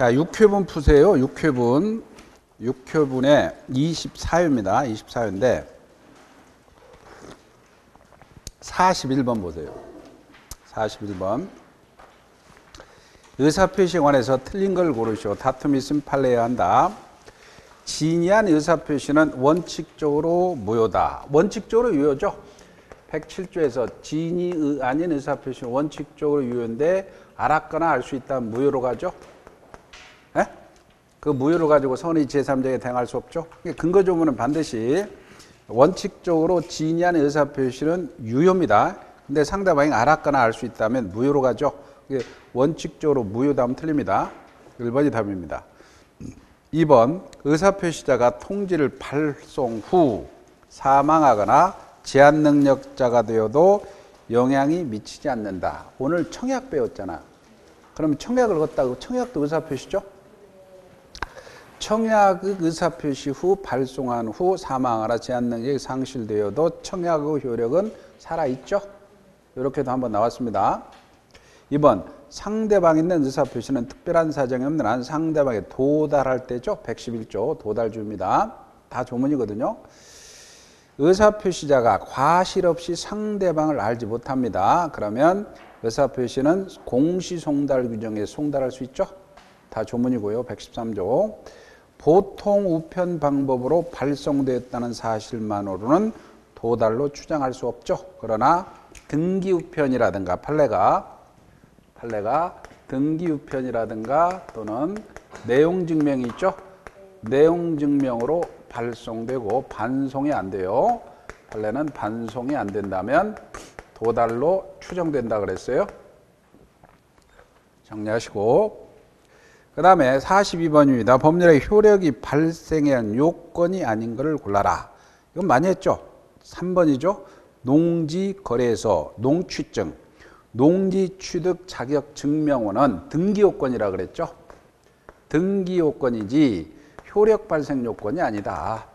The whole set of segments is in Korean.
자, 6회분 푸세요. 6회분. 6회분에 24회입니다. 24회인데 41번 보세요. 41번. 의사표시에 관해서 틀린 걸 고르시오. 다툼이 있으면 판례해야 한다. 진의한 의사표시는 원칙적으로 무효다. 원칙적으로 유효죠. 107조에서 진의 아닌 의사표시는 원칙적으로 유효인데 알았거나 알 수 있다면 무효로 가죠. 네? 그 무효를 가지고 선의 제3자에게 대항할 수 없죠. 근거 조문은 반드시 원칙적으로 진의한 의사표시는 유효입니다. 근데 상대방이 알았거나 알 수 있다면 무효로 가죠. 원칙적으로 무효다면 틀립니다. 1번이 답입니다. 2번 의사표시자가 통지를 발송 후 사망하거나 제한 능력자가 되어도 영향이 미치지 않는다. 오늘 청약 배웠잖아. 그러면 청약을 걷다고 청약도 의사표시죠? 청약의 의사표시 후 발송한 후 사망하거나 제한 능력이 상실되어도 청약의 효력은 살아있죠? 이렇게도 한번 나왔습니다. 2번 상대방 있는 의사표시는 특별한 사정이 없는 한 상대방에 도달할 때죠. 111조 도달주입니다. 다 조문이거든요. 의사표시자가 과실 없이 상대방을 알지 못합니다. 그러면 의사표시는 공시송달 규정에 송달할 수 있죠. 다 조문이고요. 113조. 보통 우편 방법으로 발송되었다는 사실만으로는 도달로 추정할 수 없죠. 그러나 등기우편이라든가 판례가 등기우편이라든가 또는 내용증명이 있죠. 내용증명으로 발송되고 반송이 안 돼요. 판례는 반송이 안 된다면 도달로 추정된다 그랬어요. 정리하시고 그 다음에 42번입니다. 법률의 효력이 발생해야 한 요건이 아닌 것을 골라라. 이건 많이 했죠. 3번이죠. 농지거래에서 농취증, 농지취득 자격 증명원은 등기요건이라 그랬죠. 등기요건이지 효력 발생 요건이 아니다.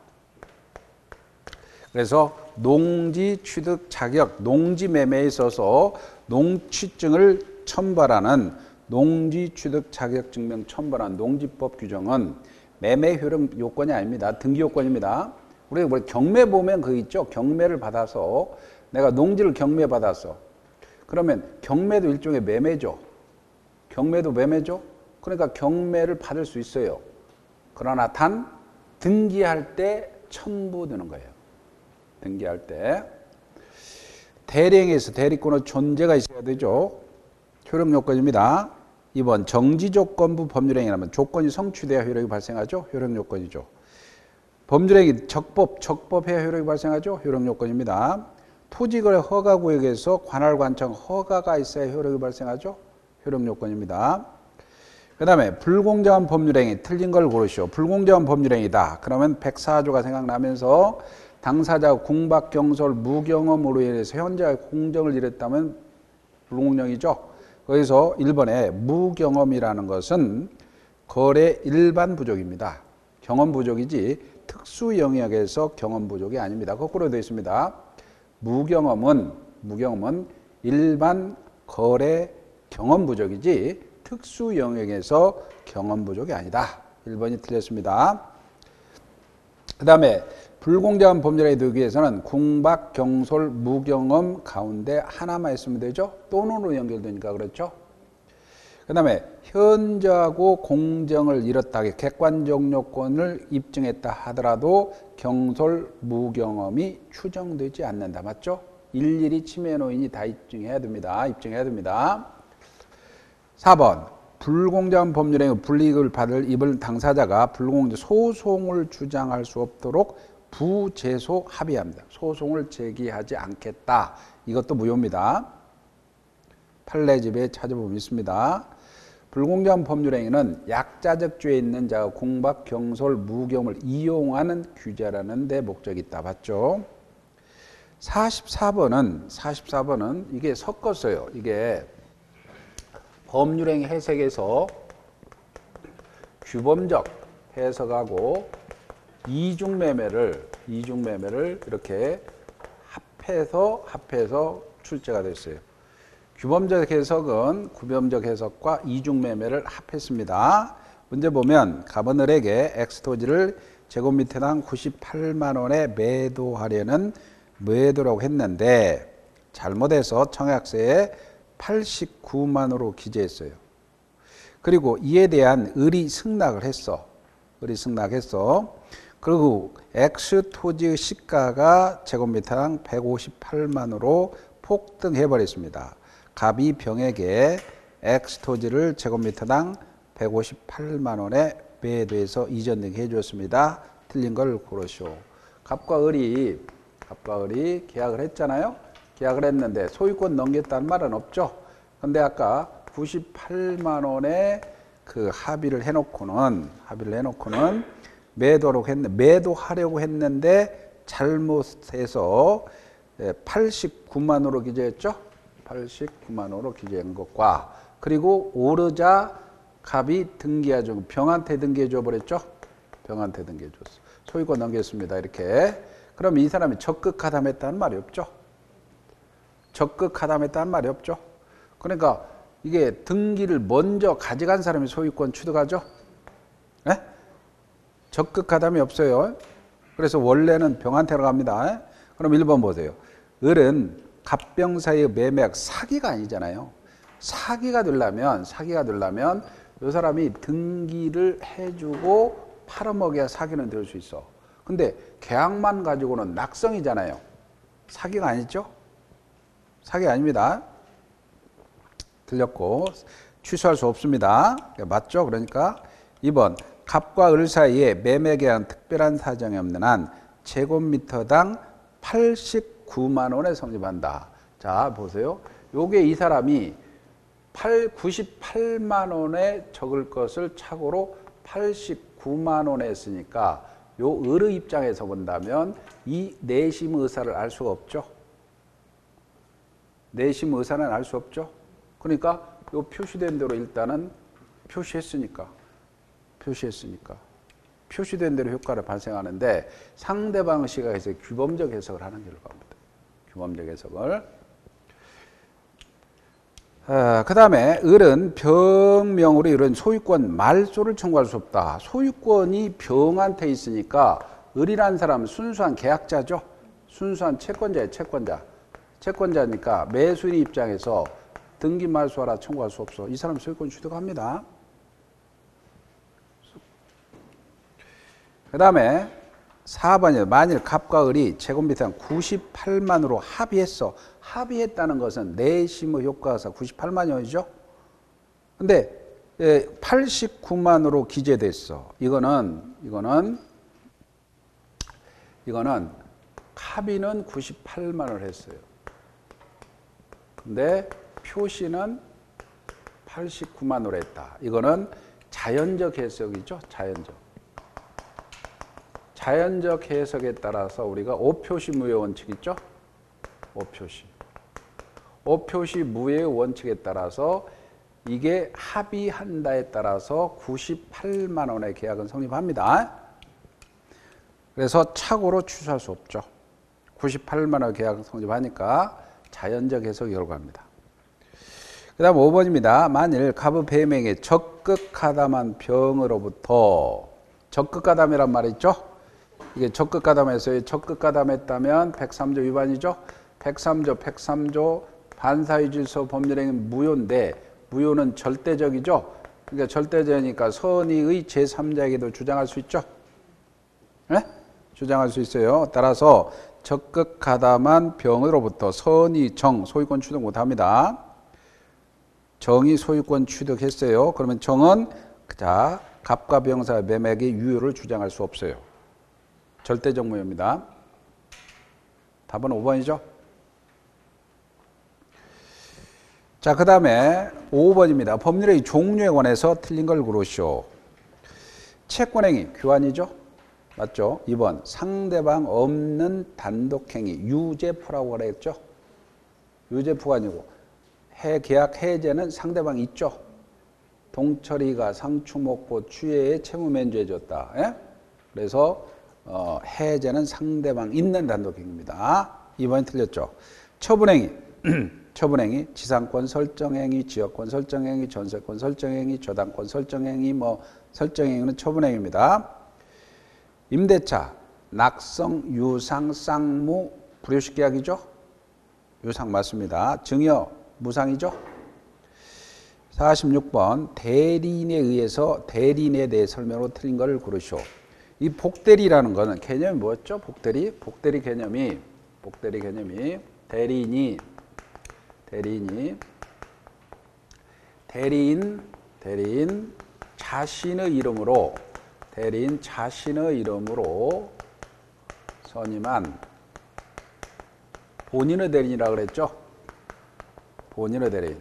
그래서 농지취득 자격, 농지매매에 있어서 농취증을 첨부하라는 농지취득 자격증명 첨부한 농지법 규정은 매매 효력 요건이 아닙니다. 등기 요건입니다. 우리가 뭐 경매 보면 그거 있죠. 경매를 받아서 내가 농지를 경매받았어. 그러면 경매도 일종의 매매죠. 경매도 매매죠. 그러니까 경매를 받을 수 있어요. 그러나 단 등기할 때 첨부되는 거예요. 등기할 때. 대량에서 대리권의 존재가 있어야 되죠. 효력 요건입니다. 2번 정지조건부 법률행위라면 조건이 성취돼야 효력이 발생하죠. 효력 요건이죠. 법률행위 적법해야 효력이 발생하죠. 효력 요건입니다. 토지거래 허가구역에서 관할관청 허가가 있어야 효력이 발생하죠. 효력 요건입니다. 그 다음에 불공정한 법률행위 틀린 걸 고르시오. 불공정한 법률행위다. 그러면 104조가 생각나면서 당사자가 궁박, 경솔, 무경험으로 인해서 현재의 공정을 잃었다면 불공정이죠. 거기서 1번에 무경험이라는 것은 거래 일반 부족입니다. 경험 부족이지 특수 영역에서 경험 부족이 아닙니다. 거꾸로 되어 있습니다. 무경험은 일반 거래 경험 부족이지 특수 영역에서 경험 부족이 아니다. 1번이 틀렸습니다. 그 다음에 불공정한 법률에 두기 위해서는 궁박, 경솔, 무경험 가운데 하나만 있으면 되죠. 또는으로 연결되니까 그렇죠. 그 다음에 현저하고 공정을 잃었다. 객관적 요건을 입증했다 하더라도 경솔, 무경험이 추정되지 않는다. 맞죠? 일일이 침해 노인이 다 입증해야 됩니다. 4번 불공정한 법률에 불이익을 받을 입을 당사자가 불공정 소송을 주장할 수 없도록 부제소 합의합니다. 소송을 제기하지 않겠다. 이것도 무효입니다. 판례집에 찾아보면 있습니다. 불공정한 법률행위는 약자적 죄에 있는 자가 궁박, 경솔, 무경험을 이용하는 규제라는 데 목적이 있다. 봤죠? 44번은 이게 섞었어요. 이게 법률행위 해석에서 규범적 해석하고 이중매매를 이렇게 합해서 출제가 됐어요. 규범적 해석은 구범적 해석과 이중매매를 합했습니다. 문제 보면 갑은을에게 X토지를 제곱미터당 98만 원에 매도하려는 매도라고 했는데 잘못해서 청약서에 89만 원으로 기재했어요. 그리고 이에 대한 을이 승낙을 했어. 을이 승낙했어. 그리고 X토지의 시가가 제곱미터당 158만 원으로 폭등해 버렸습니다. 갑이 병에게 X토지를 제곱미터당 158만 원에 매도해서 이전 등기 해주었습니다. 틀린 걸 고르시오. 갑과 을이 계약을 했잖아요. 계약을 했는데 소유권 넘겼다는 말은 없죠. 근데 아까 98만 원에 그 합의를 해놓고는 매도하려고 했는데 잘못해서 89만 원으로 기재했죠. 89만 원으로 기재한 것과 그리고 오르자 갑이 등기해줘. 병한테 등기해줘 버렸죠. 병한테 등기해줬어. 소유권 넘겼습니다. 이렇게. 그럼 이 사람이 적극 가담했다는 말이 없죠. 적극 가담했다는 말이 없죠. 그러니까 이게 등기를 먼저 가져간 사람이 소유권 취득하죠. 네? 적극 가담이 없어요. 그래서 원래는 병한테로 갑니다. 그럼 1번 보세요. 을은 갑병 사이의 매매가 사기가 아니잖아요. 사기가 되려면 이 사람이 등기를 해주고 팔아먹여야 사기는 될 수 있어. 근데 계약만 가지고는 낙성이잖아요. 사기가 아니죠? 사기 아닙니다. 틀렸고 취소할 수 없습니다. 맞죠? 그러니까 2번 갑과 을 사이에 매매 계약 특별한 사정이 없는 한 제곱미터당 89만 원에 성립한다. 자 보세요. 요게 이 사람이 98만 원에 적을 것을 착오로 89만 원에 했으니까 요 을의 입장에서 본다면 이 내심 의사를 알 수가 없죠. 내심 의사는 알 수 없죠. 그러니까 요 표시된 대로 일단은 표시했으니까 표시된 대로 효과를 발생하는데 상대방 시각에서 규범적 해석을 하는 결과입니다. 규범적 해석을. 그 다음에 을은 병명으로 이런 소유권 말소를 청구할 수 없다. 소유권이 병한테 있으니까 을이라는 사람은 순수한 계약자죠. 순수한 채권자예요. 채권자니까 매수인 입장에서 등기 말소하라 청구할 수 없어. 이 사람 소유권 취득합니다. 그 다음에 4번이에요. 만일 갑과 을이 제곱미터 98만으로 합의했어. 합의했다는 것은 내심의 효과가 98만 원이죠. 근데 89만으로 기재됐어. 이거는 합의는 98만을 했어요. 근데 표시는 89만으로 했다. 이거는 자연적 해석이죠. 자연적 해석에 따라서 우리가 오표시 무효 원칙 있죠? 오표시 무효의 원칙에 따라서 이게 합의한다에 따라서 98만 원의 계약은 성립합니다. 그래서 착오로 취소할 수 없죠. 98만 원 계약 성립하니까 자연적 해석 결과입니다. 그 다음 5번입니다. 만일 갑의 배명에 적극 가담한 병으로부터 적극 가담이란 말이 있죠? 이게 적극 가담했어요. 적극 가담했다면 103조 위반이죠. 103조 반사의 질서 법률행위 무효인데 무효는 절대적이죠. 그러니까 절대적이니까 선의의 제3자에게도 주장할 수 있죠. 네? 주장할 수 있어요. 따라서 적극 가담한 병으로부터 선의 정 소유권 취득 못합니다. 정이 소유권 취득했어요. 그러면 정은 자 갑과 병사의 매매의 유효를 주장할 수 없어요. 절대적 무효입니다. 답은 5번이죠. 자, 그 다음에 5번입니다. 법률의 종류에 관해서 틀린 걸 고르시오. 채권행위, 교환이죠. 맞죠? 2번, 상대방 없는 단독행위, 유죄포라고 그랬죠. 유죄포가 아니고, 계약 해제는 상대방이 있죠. 동철이가 상추 먹고 추예에 채무 면제해줬다. 예? 그래서 해제는 상대방 있는 단독행위입니다. 2번이 틀렸죠. 처분행위. 처분행위, 지상권 설정행위, 지역권 설정행위, 전세권 설정행위, 저당권 설정행위, 설정행위는 처분행위입니다. 임대차, 낙성, 유상, 쌍무, 불효식 계약이죠? 유상 맞습니다. 증여, 무상이죠? 46번, 대리인에 의해서 대리인에 대해 설명으로 틀린 것을 고르시오. 이 복대리라는 거는 개념이 뭐였죠? 복대리 개념이 대리인 자신의 이름으로 선임한 본인의 대리인이라고 그랬죠? 본인의 대리인.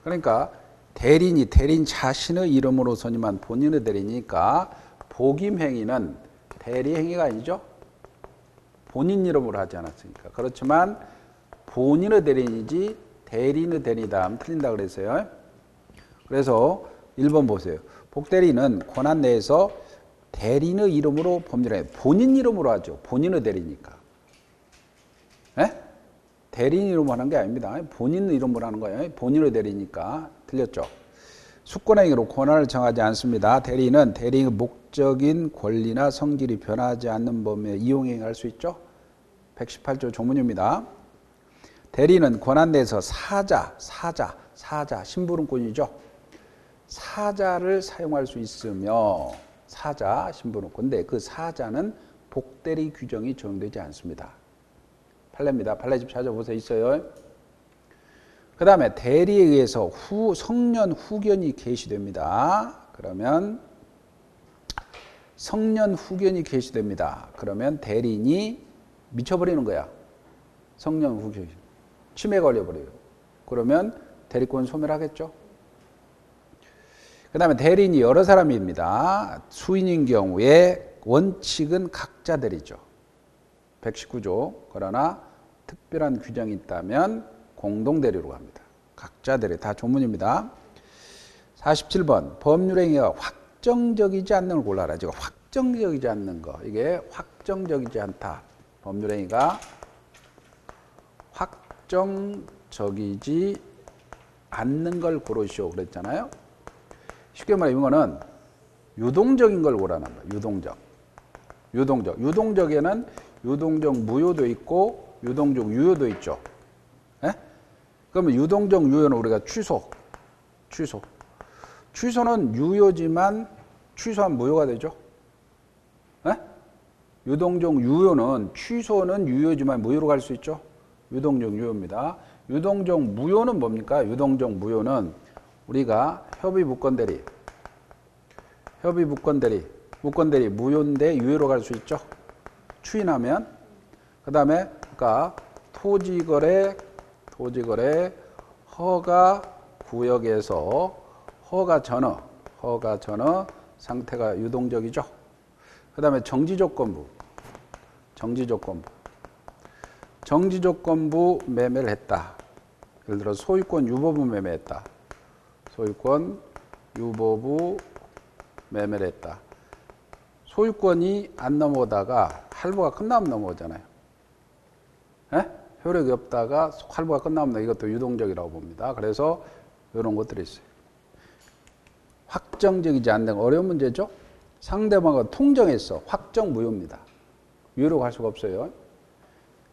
그러니까 대리인 자신의 이름으로 선임한 본인의 대리인이니까 복임행위는 대리행위가 아니죠? 본인 이름으로 하지 않았으니까. 그렇지만 본인의 대리인이지 대리인의 대리인이다 하면 틀린다 그랬어요. 그래서 1번 보세요. 복대리는 권한 내에서 대리인의 이름으로 법률행위, 본인 이름으로 하죠. 본인의 대리니까. 대리인 이름으로 하는 게 아닙니다. 본인 이름으로 하는 거예요. 본인의 대리니까. 틀렸죠. 수권행위로 권한을 정하지 않습니다. 대리인은 대리인의 목적인 권리나 성질이 변하지 않는 범위에 이용행위할 수 있죠. 118조 조문입니다. 대리인은 권한 내에서 사자, 심부름꾼이죠. 사자를 사용할 수 있으며 심부름꾼인데 그 사자는 복대리 규정이 적용되지 않습니다. 판례입니다. 판례집 찾아보세요. 있어요. 그 다음에 대리에 의해서 성년 후견이 개시됩니다. 그러면 성년 후견이 개시됩니다. 그러면 대리인이 미쳐버리는 거야. 성년 후견. 치매 걸려버려요. 그러면 대리권 소멸하겠죠. 그 다음에 대리인이 여러 사람입니다. 수인인 경우에 원칙은 각자 대리죠. 119조. 그러나 특별한 규정이 있다면 공동대리로 갑니다. 각자 대리. 다 조문입니다. 47번. 법률행위가 확정적이지 않는 걸 골라라. 지금 확정적이지 않는 거. 이게 확정적이지 않다. 법률행위가 확정적이지 않는 걸 고르시오. 그랬잖아요. 쉽게 말하면 이거는 유동적인 걸 고르는 거예요. 유동적에는 유동적 무효도 있고 유동적 유효도 있죠. 그러면 유동적 유효는 우리가 취소는 유효지만 취소하면 무효가 되죠. 유동적 유효는 취소는 유효지만 무효로 갈 수 있죠. 유동적 유효입니다. 유동적 무효는 뭡니까? 유동적 무효는 우리가 협의 무건대리 무효인데 유효로 갈 수 있죠. 추인하면. 그 다음에 그러니까 토지거래 허가 구역에서 허가 전어 상태가 유동적이죠. 그 다음에 정지조건부 매매를 했다. 예를 들어 소유권 유보부 매매했다. 소유권 유보부 매매를 했다. 소유권이 안 넘어오다가 할부가 끝나면 넘어오잖아요. 효력이 없다가 할부가 끝나면 이것도 유동적이라고 봅니다. 그래서 이런 것들이 있어요. 확정적이지 않는 어려운 문제죠. 상대방과 통정했어. 확정 무효입니다. 유효로 갈 수가 없어요.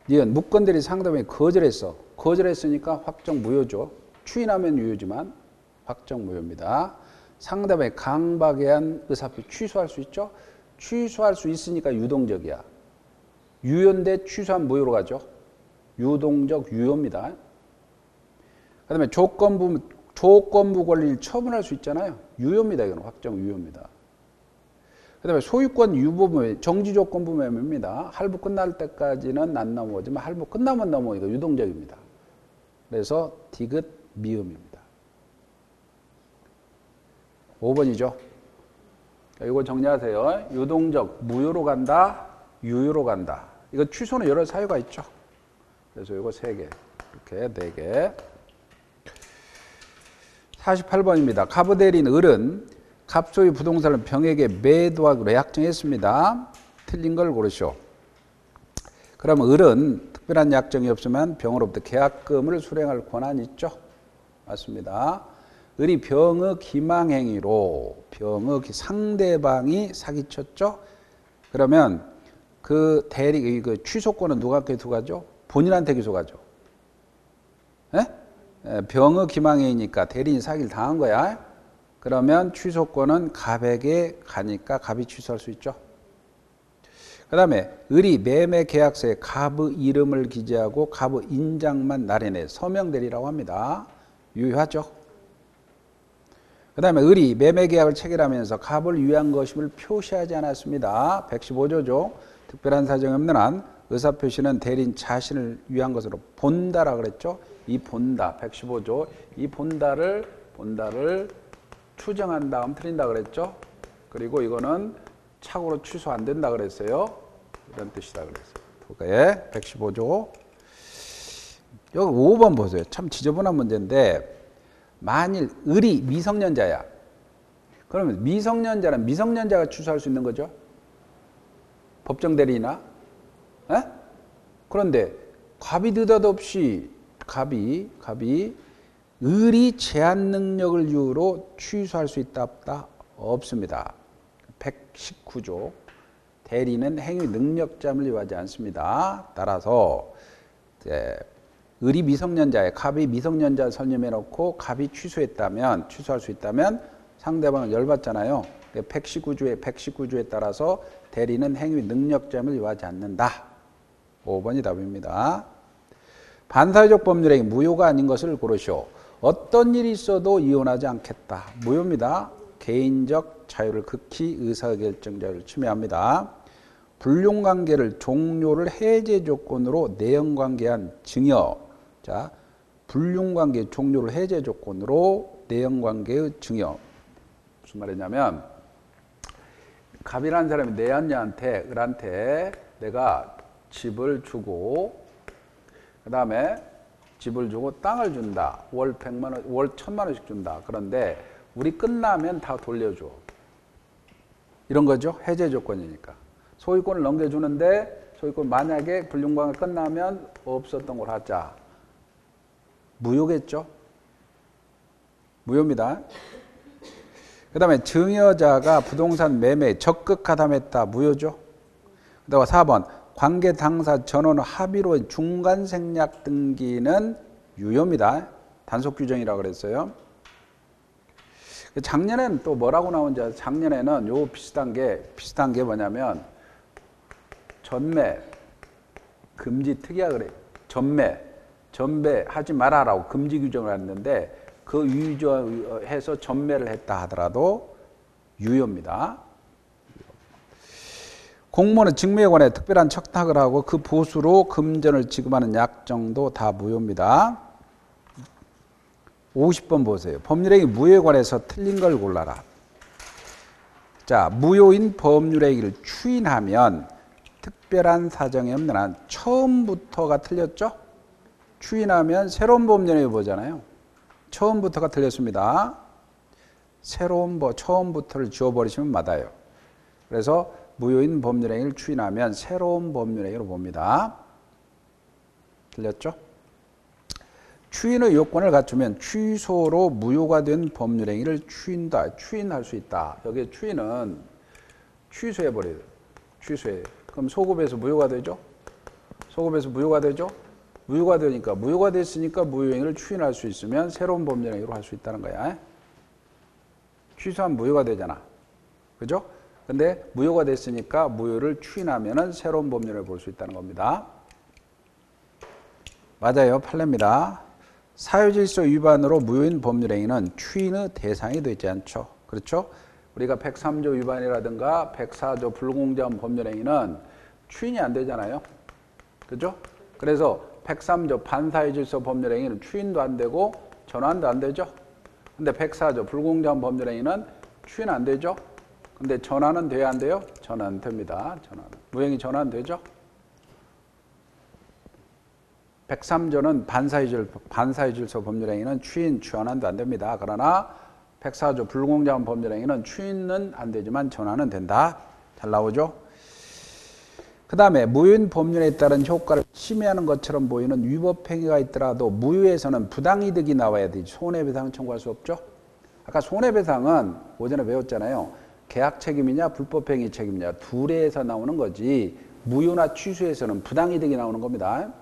니은 무건대리 상대방이 거절했으니까 확정 무효죠. 추인하면 유효지만 확정 무효입니다. 상대방이 강박에 한 의사표 취소할 수 있죠. 취소할 수 있으니까 유동적이야. 유효인데 취소하면 무효로 가죠. 유동적 유효입니다. 그 다음에 조건부 권리를 처분할 수 있잖아요. 유효입니다. 이건 확정 유효입니다. 그 다음에 소유권 유보부 정지조건부 매매입니다. 할부 끝날 때까지는 안 넘어오지만 할부 끝나면 넘어오니까 유동적입니다. 그래서 디귿 미음입니다. 5번이죠. 이거 정리하세요. 유동적 무효로 간다, 유효로 간다. 이거 취소는 여러 사유가 있죠. 그래서 이거 3개, 이렇게 4개. 48번입니다. 갑의대리인 을은 갑소유 부동산을 병에게 매도하기로 약정했습니다. 틀린 걸 고르시오. 그러면 을은 특별한 약정이 없으면 병으로부터 계약금을 수령할 권한이 있죠. 맞습니다. 을이 병의 기망행위로 병의 상대방이 사기쳤죠. 그러면 그 대리 그 취소권은 누구한테 기소가죠? 본인한테 기소가죠. 예? 병의 기망행위니까 대리인이 사기를 당한 거야. 그러면 취소권은 갑에게 가니까 갑이 취소할 수 있죠. 그 다음에 을이 매매 계약서에 갑의 이름을 기재하고 갑의 인장만 날인해 서명대리라고 합니다. 유효하죠. 그 다음에 을이 매매 계약을 체결하면서 갑을 위한 것임을 표시하지 않았습니다. 115조죠. 특별한 사정이 없는 한 의사표시는 대리인 자신을 위한 것으로 본다라 그랬죠. 이 본다 115조 이 본다를 추정한 다음 틀린다 그랬죠. 그리고 이거는 착오로 취소 안 된다 그랬어요. 이런 뜻이다 그랬어요. 115조. 여기 5번 보세요. 참 지저분한 문제인데 만일 을이 미성년자야. 그러면 미성년자는 미성년자가 취소할 수 있는 거죠. 법정 대리나. 에? 그런데 갑이 느닷없이 갑이 을이 제한 능력을 이유로 취소할 수 있다 없다? 없습니다. 119조 대리는 행위 능력자임을 요하지 않습니다. 따라서 을이 미성년자에 갑이 미성년자 설명해 놓고 갑이 취소할 수 있다면 상대방은 열받잖아요. 119조에 따라서 대리는 행위 능력자임을 요하지 않는다. 5번이 답입니다. 반사회적 법률행위 무효가 아닌 것을 고르시오. 어떤 일이 있어도 이혼하지 않겠다. 무효입니다. 개인적 자유를 극히 의사결정자유를 침해합니다. 불륜관계를 종료를 해제 조건으로 내연관계한 증여. 자, 불륜관계 종료를 해제 조건으로 내연관계의 증여. 무슨 말이냐면 갑이라는 사람이 내연녀한테 을한테 내가 집을 주고 그 다음에 집을 주고 땅을 준다. 월 100만 원, 월 1000만 원씩 준다. 그런데 우리 끝나면 다 돌려줘. 이런 거죠. 해제 조건이니까. 소유권을 넘겨주는데 소유권 만약에 불륜관계 끝나면 없었던 걸 하자. 무효겠죠. 무효입니다. 그 다음에 증여자가 부동산 매매에 적극 가담했다. 무효죠. 그 다음에 4번 관계 당사 전원 합의로 중간 생략 등기는 유효입니다. 단속 규정이라고 그랬어요. 작년에는 또 뭐라고 나온지 아세요? 작년에는 요 비슷한 게 뭐냐면 전매 금지 특이하 그래. 전매 하지 말아라고 금지 규정을 했는데 그 유효해서 전매를 했다 하더라도 유효입니다. 공무원은 직무에 관해 특별한 척탁을 하고 그 보수로 금전을 지급하는 약정도 다 무효입니다. 50번 보세요. 법률행위 무효에 관해서 틀린 걸 골라라. 자, 무효인 법률행위를 추인하면 특별한 사정이 없는 한 처음부터가 틀렸죠? 추인하면 새로운 법률행위 보잖아요. 처음부터가 틀렸습니다. 처음부터를 지워버리시면 맞아요. 그래서 무효인 법률행위를 추인하면 새로운 법률행위로 봅니다. 틀렸죠? 추인의 요건을 갖추면 취소로 무효가 된 법률행위를 추인할 수 있다. 여기 추인은 취소해버려요. 그럼 소급해서 무효가 되죠? 무효가 되니까 무효가 됐으니까 무효행위를 추인할 수 있으면 새로운 법률행위로 할 수 있다는 거야. 취소하면 무효가 되잖아. 그죠? 근데 무효가 됐으니까 무효를 추인하면은 새로운 법률을 볼 수 있다는 겁니다. 맞아요. 판례입니다. 사유질서 위반으로 무효인 법률행위는 추인의 대상이 되지 않죠. 그렇죠? 우리가 103조 위반이라든가 104조 불공정한 법률행위는 추인이 안 되잖아요. 그죠? 그래서 103조 반사유질서 법률행위는 추인도 안 되고 전환도 안 되죠. 근데 104조 불공정한 법률행위는 추인 안 되죠. 근데 전환은 돼야 안 돼요? 전환 됩니다. 무행이 전환되죠? 103조는 반사유질서 법률행위는 추인, 전환도 안 됩니다. 그러나 104조 불공정한 법률행위는 추인은 안 되지만 전환은 된다. 잘 나오죠? 그 다음에 무효인 법률에 따른 효과를 침해하는 것처럼 보이는 위법행위가 있더라도 무효에서는 부당이득이 나와야 되지 손해배상은 청구할 수 없죠. 아까 손해배상은 오전에 배웠잖아요. 계약 책임이냐 불법행위 책임이냐 둘에서 나오는 거지 무효나 취소에서는 부당이득이 나오는 겁니다.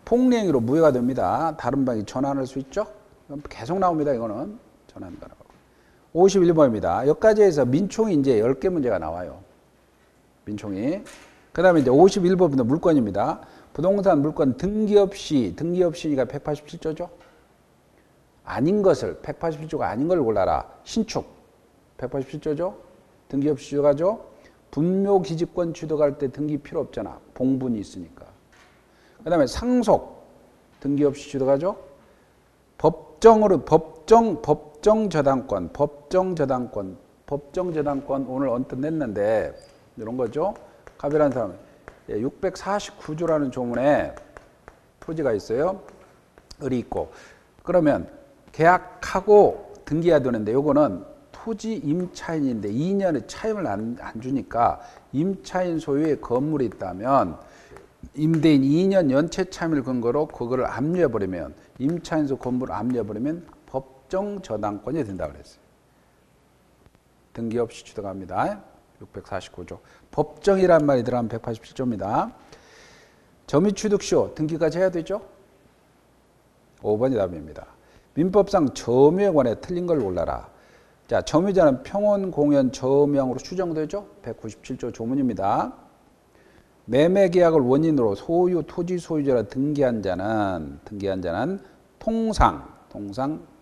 폭리행위로 무효가 됩니다. 다른 방이 전환할 수 있죠. 계속 나옵니다. 이거는 전환 가능하고. 51번입니다. 여기까지 해서 민총이 이제 10개 문제가 나와요. 민총이. 그 다음에 이제 51번부터 물권입니다. 부동산 물권 등기 없이니까 187조죠. 아닌 것을, 187조가 아닌 걸 골라라. 신축. 187조죠. 등기 없이 취득하죠. 분묘 기지권 취득할 때 등기 필요 없잖아. 봉분이 있으니까. 그 다음에 상속. 등기 없이 취득하죠. 법정 저당권 오늘 언뜻 냈는데 이런 거죠. 갑이라는 사람 649조라는 조문에 토지가 있어요. 을이 있고 그러면 계약하고 등기해야 되는데 요거는 토지 임차인인데 2년의 차임을 안 주니까 임차인 소유의 건물이 있다면 임대인 2년 연체 차임을 근거로 그거를 압류해버리면 임차인소 건물을 압류해버리면 법정 저당권이 된다고 그랬어요. 등기 없이 취득합니다. 649조. 법정이란 말이 들어가면 187조입니다. 점유취득시효 등기까지 해야 되죠? 5번이 답입니다. 민법상 점유에 관해 틀린 걸 골라라. 자, 점유자는 평온 공연 점유형으로 추정되죠? 197조 조문입니다. 매매계약을 원인으로 소유 토지 소유자로 등기한 자는 통상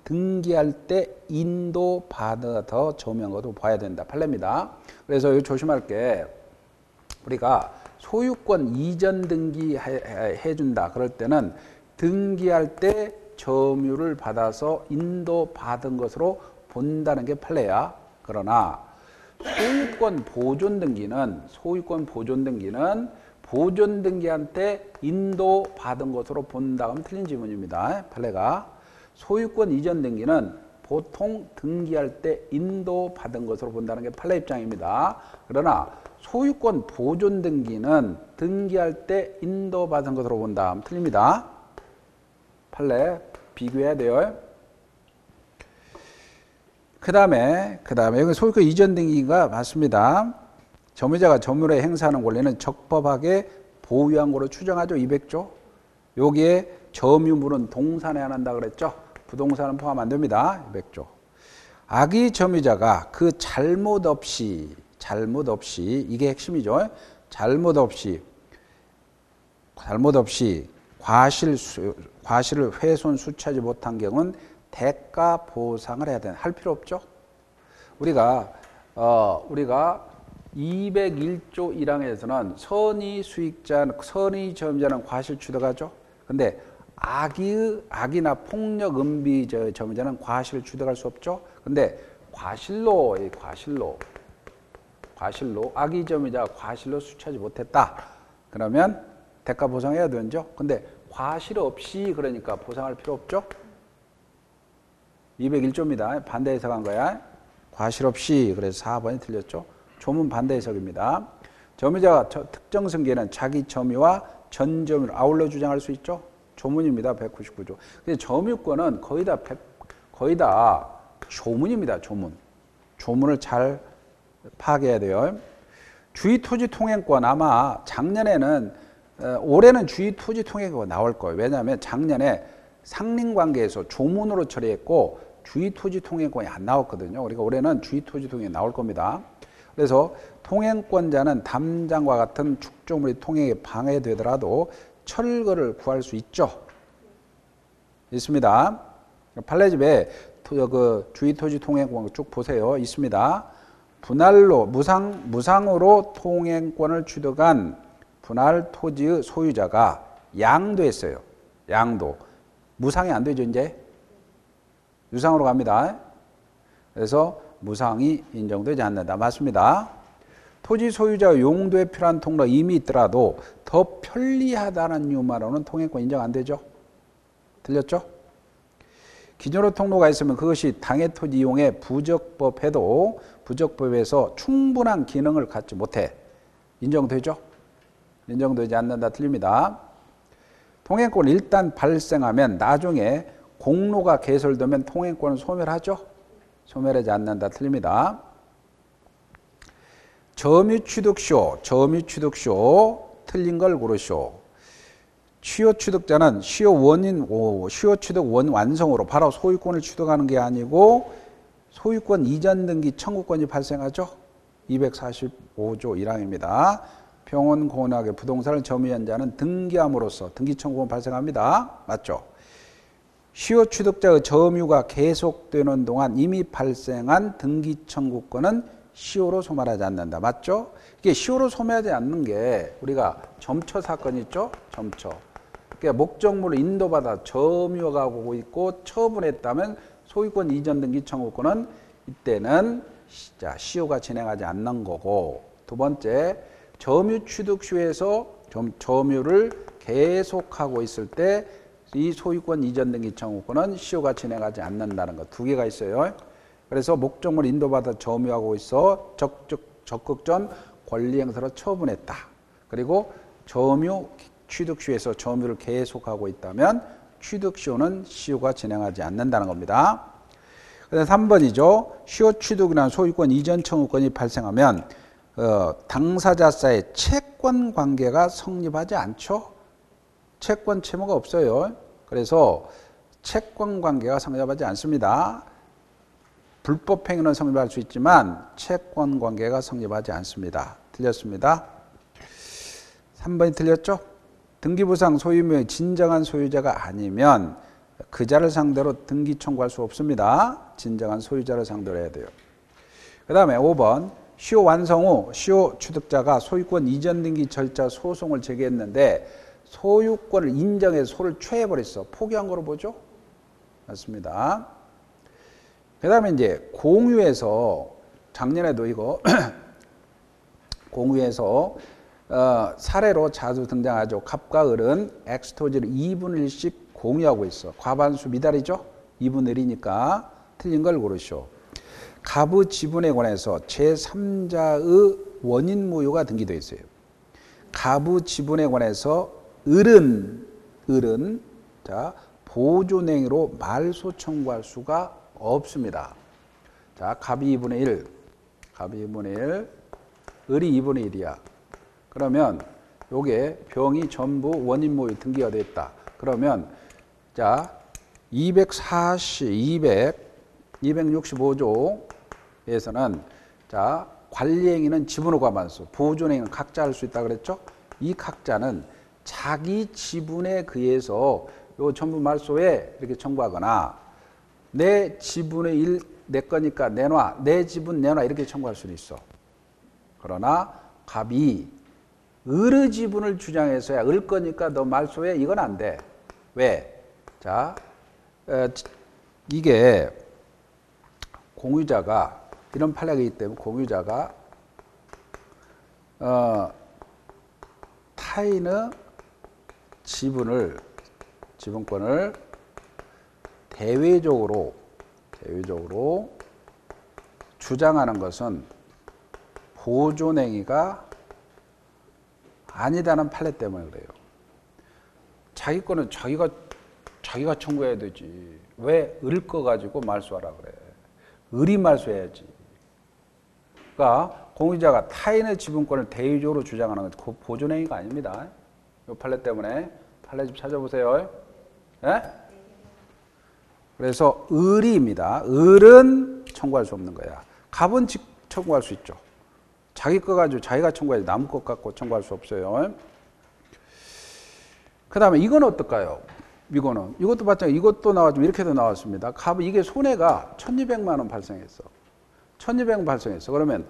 등기할 때 인도받아 점유한 것도 봐야 된다. 판례입니다. 그래서 이거 조심할 게 우리가 소유권 이전 등기 해준다. 그럴 때는 등기할 때 점유를 받아서 인도받은 것으로 본다는 게 판례야. 그러나 소유권 보존 등기는 보존 등기한 때 인도받은 것으로 본다 하면 틀린 지문입니다. 판례가. 소유권 이전 등기는 보통 등기할 때 인도받은 것으로 본다는 게 판례 입장입니다. 그러나 소유권 보존 등기는 등기할 때 인도받은 것으로 본다 하면 틀립니다. 판례 비교해야 돼요. 그 다음에 여기 소유권 이전 등기가 맞습니다. 점유자가 점유를 행사하는 권리는 적법하게 보유한 거로 추정하죠. 200조. 여기에 점유물은 동산에 안 한다 그랬죠. 부동산은 포함 안 됩니다. 200조. 악의 점유자가 그 잘못 없이 이게 핵심이죠. 잘못 없이 과실을 훼손 수취하지 못한 경우는 대가 보상을 해야 되는 할 필요 없죠. 우리가 201조 1항에서는 선의 점유자는 과실 취득하죠. 근데 악이나 폭력 음비 점유자는 과실을 취득할 수 없죠. 근데 과실로 악의 점유자가 과실로 수취하지 못했다. 그러면 대가 보상해야 되죠. 근데 과실 없이 그러니까 보상할 필요 없죠. 201조입니다. 반대 해석한 거야. 과실 없이 그래서 4번이 틀렸죠. 조문 반대 해석입니다. 점유자가 특정 승계는 자기 점유와 전 점유를 아울러 주장할 수 있죠. 조문입니다. 199조. 근데 점유권은 거의 다 조문입니다. 조문을 잘 파악해야 돼요. 주의토지통행권 아마 올해는 주의토지통행권 나올 거예요. 왜냐하면 작년에 상린관계에서 조문으로 처리했고 주의토지통행권이 안 나왔거든요. 그러니까 올해는 주의토지통행이 나올 겁니다. 그래서 통행권자는 담장과 같은 축조물이 통행에 방해되더라도 철거를 구할 수 있죠. 있습니다. 판례집에 그 주의토지통행권 쭉 보세요. 있습니다. 분할로 무상으로 통행권을 취득한 분할 토지의 소유자가 양도했어요. 양도. 무상이 안 되죠, 이제. 유상으로 갑니다. 그래서 무상이 인정되지 않는다. 맞습니다. 토지 소유자의 용도에 필요한 통로가 이미 있더라도 더 편리하다는 이유만으로는 통행권 인정 안 되죠. 들렸죠? 기존으로 통로가 있으면 그것이 당해 토지 이용에 부적법해도 부적법에서 충분한 기능을 갖지 못해. 인정되죠? 인정되지 않는다 틀립니다. 통행권은 일단 발생하면 나중에 공로가 개설되면 통행권은 소멸하죠. 소멸하지 않는다 틀립니다. 점유취득쇼 틀린 걸 고르쇼. 시효취득자는 시효취득 완성으로 바로 소유권을 취득하는 게 아니고 소유권 이전 등기 청구권이 발생하죠. 245조 1항입니다. 병원 공원하게 부동산을 점유한 자는 등기함으로써 등기 청구권 발생합니다. 맞죠? 시효취득자의 점유가 계속되는 동안 이미 발생한 등기 청구권은 시효로 소멸하지 않는다. 맞죠? 이게 시효로 소멸하지 않는 게 우리가 점처 사건 있죠? 점처. 그러니까 목적물을 인도받아 점유하고 있고 처분했다면 소유권 이전 등기 청구권은 이때는 시효가 진행하지 않는 거고, 두 번째 점유취득시효에서 점유를 계속하고 있을 때 이 소유권 이전 등기 청구권은 시효가 진행하지 않는다는 거 두 개가 있어요. 그래서 목적물 인도받아 점유하고 있어 적극 전 권리행사로 처분했다. 그리고 점유 취득시효에서 점유를 계속하고 있다면 취득시효는 시효가 진행하지 않는다는 겁니다. 그다음 3번이죠. 시효취득이라는 소유권 이전 청구권이 발생하면 당사자 사이의 채권 관계가 성립하지 않죠. 채권 채무가 없어요. 그래서 채권 관계가 성립하지 않습니다. 불법 행위는 성립할 수 있지만 채권 관계가 성립하지 않습니다. 틀렸습니다. 3번이 틀렸죠? 등기부상 소유물의 진정한 소유자가 아니면 그 자를 상대로 등기 청구할 수 없습니다. 진정한 소유자를 상대로 해야 돼요. 그 다음에 5번 시효 완성 후 시효 취득자가 소유권 이전 등기 절차 소송을 제기했는데 소유권을 인정해서 소를 취해버렸어. 포기한 거로 보죠? 맞습니다. 그 다음에 이제 공유에서 작년에도 이거 공유에서 사례로 자주 등장하죠. 갑과 을은 엑스토지를 2분의 1씩 공유하고 있어. 과반수 미달이죠? 2분의 1이니까 틀린 걸 고르시오. 갑의 지분에 관해서 제3자의 원인 무효가 등기되어 있어요. 갑의 지분에 관해서 을은 자, 보존행위로 말소 청구할 수가 없습니다. 자, 갑이 2분의 1, 을이 2분의 1이야. 그러면 요게 병이 전부 원인 무효 등기가 됐다. 그러면 자, 265조에서는 자, 관리행위는 지분의 과반수, 보존행위는 각자 할 수 있다 그랬죠? 이 각자는 자기 지분에 의해서 요 전부 말소에 이렇게 청구하거나 내 지분의 일 내 거니까 내놔, 내 지분 내놔 이렇게 청구할 수는 있어. 그러나 갑이 을의 지분을 주장해서야 을 거니까 너 말소해 이건 안 돼. 왜? 자, 이게 공유자가 이런 판례이기 때문에 공유자가 타인의 지분권을 대외적으로 주장하는 것은 보존행위가 아니다는 판례 때문에 그래요. 자기 거는 자기가 청구해야 되지. 왜 을 거 가지고 말소하라 그래. 을이 말소해야지. 그러니까 공유자가 타인의 지분권을 대외적으로 주장하는 건 보존행위가 아닙니다. 이 판례 때문에 판례 좀 찾아보세요. 네? 그래서 을이입니다. 을은 청구할 수 없는 거야. 갑은 청구할 수 있죠. 자기 거 가지고 자기가 청구해야지 남 것 갖고 청구할 수 없어요. 그 다음에 이건 어떨까요? 이것도 마찬가지, 이것도 나왔지만 이렇게도 나왔습니다. 갑은 이게 손해가 1200만 원 발생했어. 1200만 원 발생했어. 그러면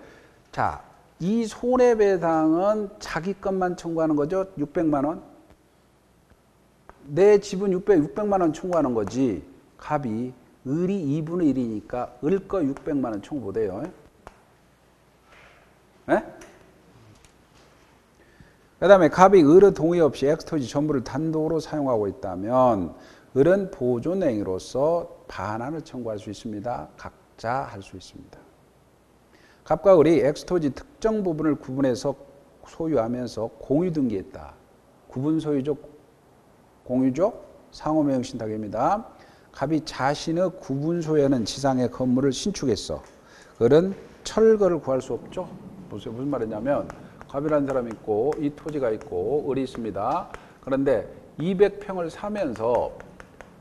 자, 이 손해배상은 자기 것만 청구하는 거죠? 600만 원? 내 지분 600만 원 청구하는 거지. 갑이 을이 2분의 1이니까 을 거 600만 원 청구 못해요. 네? 그 다음에 갑이 을의 동의 없이 엑스토지 전부를 단독으로 사용하고 있다면 을은 보존행위로서 반환을 청구할 수 있습니다. 각자 할 수 있습니다. 갑과 을이 엑스토지 특정 부분을 구분해서 소유하면서 공유등기했다. 구분소유적, 공유적 상호명의신탁입니다. 갑이 자신의 구분소유하는 지상의 건물을 신축했어. 그런 철거를 구할 수 없죠. 무슨 말이냐면 갑이라는 사람이 있고 이 토지가 있고 을이 있습니다. 그런데 200평을 사면서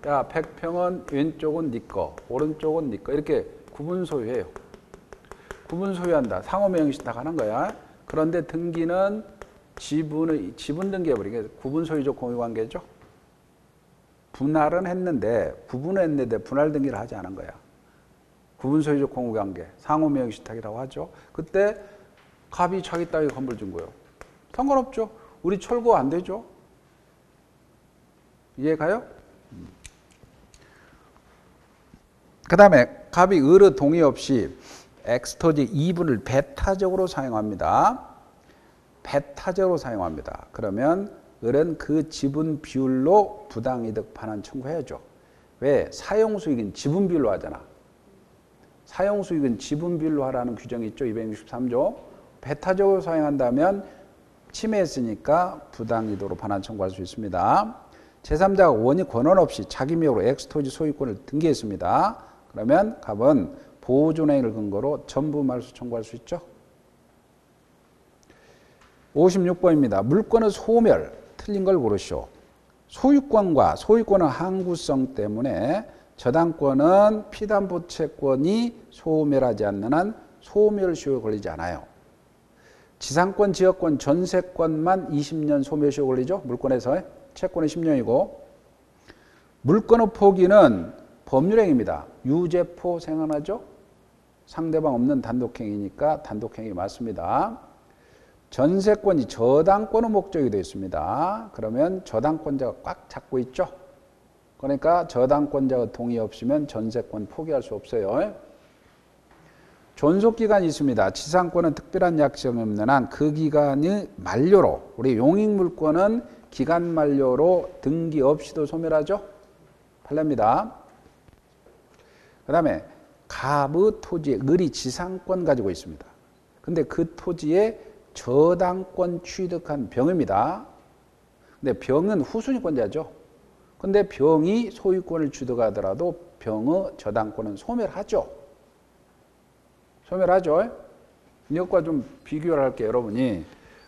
야 100평은 왼쪽은 네 거, 오른쪽은 네 거 이렇게 구분 소유해요. 구분 소유한다. 상호명의신탁 하는 거야. 그런데 등기는 지분 등기해버리게 구분 소유적 공유관계죠. 분할은 했는데 구분했는데 분할 등기를 하지 않은 거야. 구분 소유적 공유관계, 상호명의신탁이라고 하죠. 그때 갑이 자기 땅에 건물 준 거예요. 상관없죠. 우리 철거 안 되죠. 이해가요? 그 다음에 갑이 을의 동의 없이 엑스토지 2분을 배타적으로 사용합니다. 배타적으로 사용합니다. 그러면 을은 그 지분 비율로 부당이득 반환 청구해야죠. 왜? 사용수익은 지분 비율로 하잖아. 사용수익은 지분 비율로 하라는 규정이 있죠. 263조. 배타적으로 사용한다면 침해했으니까 부당이득으로 반환 청구할 수 있습니다. 제3자가 원이 권한 없이 자기 명의로 엑스토지 소유권을 등기했습니다. 그러면 갑은 보존행위를 근거로 전부 말소 청구할 수 있죠. 56번입니다. 물권의 소멸, 틀린 걸 고르시오. 소유권과 소유권의 항구성 때문에 저당권은 피담보 채권이 소멸하지 않는 한 소멸시효에 걸리지 않아요. 지상권, 지역권, 전세권만 20년 소멸시효 걸리죠. 물권에서 채권은 10년이고 물권의 포기는 법률행위입니다. 유죄포 생각나죠? 상대방 없는 단독행위니까 단독행위 맞습니다. 전세권이 저당권의 목적이 되어 있습니다. 그러면 저당권자가 꽉 잡고 있죠. 그러니까 저당권자의 동의 없이면 전세권 포기할 수 없어요. 존속기간이 있습니다. 지상권은 특별한 약정이 없는 한 그 기간이 만료로 우리 용익물권은 기간 만료로 등기 없이도 소멸하죠. 판례입니다. 그 다음에 갑의 토지에 을이 지상권 가지고 있습니다. 근데 그 토지에 저당권 취득한 병입니다. 근데 병은 후순위권자죠. 근데 병이 소유권을 취득하더라도 병의 저당권은 소멸하죠. 소멸하죠. 이것과 좀 비교를 할게요. 여러분이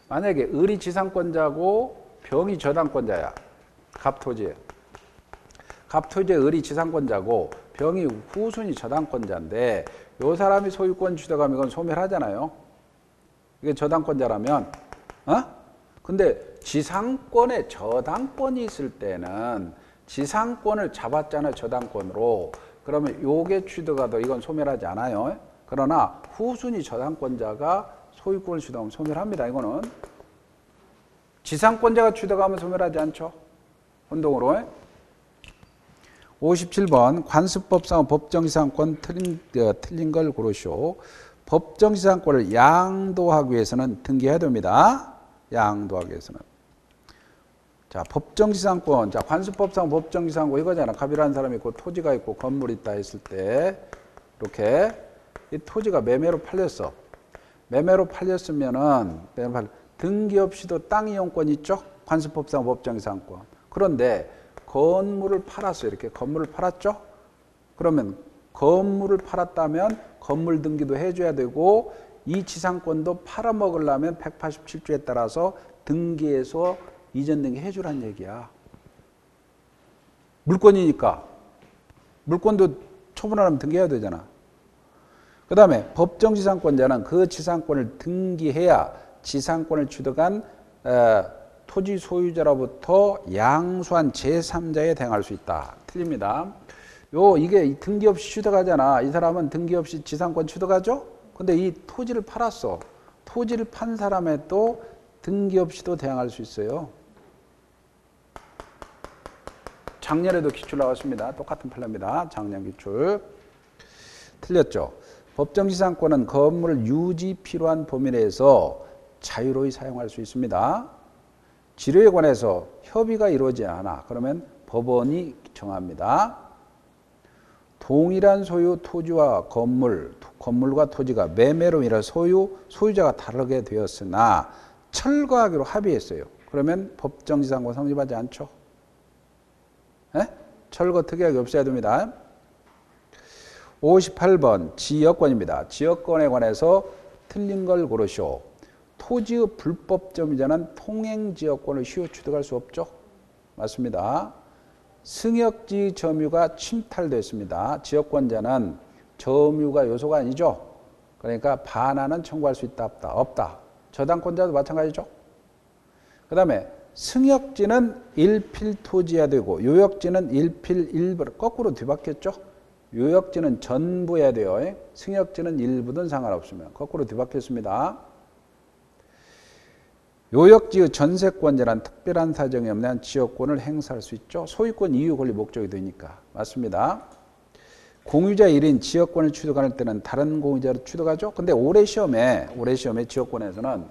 만약에 을이 지상권자고 병이 저당권자야. 갑토지에. 갑토지에 을이 지상권자고 병이 후순위 저당권자인데 이 사람이 소유권 취득하면 이건 소멸하잖아요. 이게 저당권자라면 근데 지상권에 저당권이 있을 때는 지상권을 잡았잖아요. 저당권으로. 그러면 요게 취득하도 이건 소멸하지 않아요. 그러나 후순위 저당권자가 소유권을 취득하면 소멸합니다. 이거는 지상권자가 취득하면 소멸하지 않죠. 혼동으로. 57번 관습법상 법정지상권 틀린 걸 고르시오. 법정지상권을 양도하기 위해서는 등기해야 됩니다. 양도하기 위해서는. 자, 법정지상권. 자, 관습법상 법정지상권 이거잖아. 갑이라는 사람이 있고 토지가 있고 건물이 있다 했을 때 이렇게 이 토지가 매매로 팔렸어. 매매로 팔렸으면은 등기 없이도 땅 이용권 있죠? 관습법상 법정지상권. 그런데 건물을 팔았어요. 이렇게 건물을 팔았죠? 그러면 건물을 팔았다면 건물 등기도 해줘야 되고 이 지상권도 팔아먹으려면 187조에 따라서 등기해서 이전 등기 해주란 얘기야. 물권이니까. 물권도 처분하려면 등기해야 되잖아. 그 다음에 법정지상권자는 그 지상권을 등기해야 지상권을 취득한 토지 소유자로부터 양수한 제3자에 대항할 수 있다. 틀립니다. 이게 등기 없이 취득하잖아. 이 사람은 등기 없이 지상권 취득하죠? 근데 이 토지를 팔았어. 토지를 판 사람에 또 등기 없이도 대항할 수 있어요. 작년에도 기출 나왔습니다. 똑같은 판례입니다. 작년 기출. 틀렸죠? 법정지상권은 건물을 유지 필요한 범위 내에서 자유로이 사용할 수 있습니다. 지료에 관해서 협의가 이루어지지 않아. 그러면 법원이 정합니다. 동일한 소유 토지와 건물과 토지가 매매로 인해 소유자가 다르게 되었으나 철거하기로 합의했어요. 그러면 법정지상권 성립하지 않죠. 에? 철거 특이하게 없애야 됩니다. 58번 지역권입니다. 지역권에 관해서 틀린 걸 고르시오. 토지의 불법점유자는 통행지역권을 시효 취득할 수 없죠. 맞습니다. 승역지 점유가 침탈됐습니다. 지역권자는 점유가 요소가 아니죠. 그러니까 반환은 청구할 수 있다 없다? 없다. 저당권자도 마찬가지죠. 그 다음에 승역지는 일필토지해야 되고 요역지는 일필일부 거꾸로 뒤바뀌었죠. 요역지는 전부 해야 돼요. 승역지는 일부든 상관없으면 거꾸로 뒤바뀌었습니다. 요역지의 전세권자란 특별한 사정이 없는 한 지역권을 행사할 수 있죠. 소유권, 이유, 권리, 목적이 되니까. 맞습니다. 공유자 1인 지역권을 취득할 때는 다른 공유자를 취득하죠. 근데 올해 시험에 지역권에서는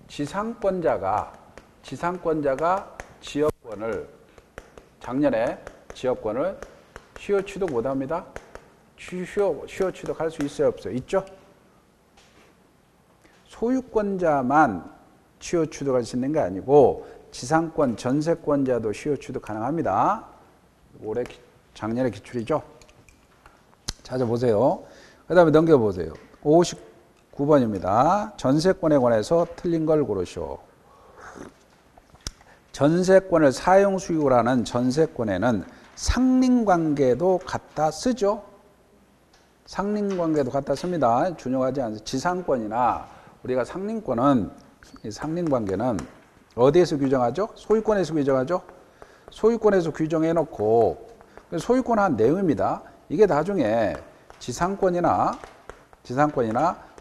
지상권자가 지역권을 작년에 지역권을 시효 취득 못합니다. 시효 취득할 수 있어요, 없어요? 있죠. 소유권자만 시효 취득할 수 있는 게 아니고 지상권, 전세권자도 시효 취득 가능합니다. 올해 작년에 기출이죠. 찾아보세요. 그 다음에 넘겨보세요. 59번입니다. 전세권에 관해서 틀린 걸 고르시오. 전세권을 사용수익으로 하는 전세권에는 상린관계도 갖다 쓰죠. 상린관계도 갖다 씁니다. 준용하지 않습니다. 지상권이나 우리가 상린관계는 어디에서 규정하죠? 소유권에서 규정하죠. 소유권에서 규정해놓고 소유권 한 내용입니다. 이게 나중에 지상권이나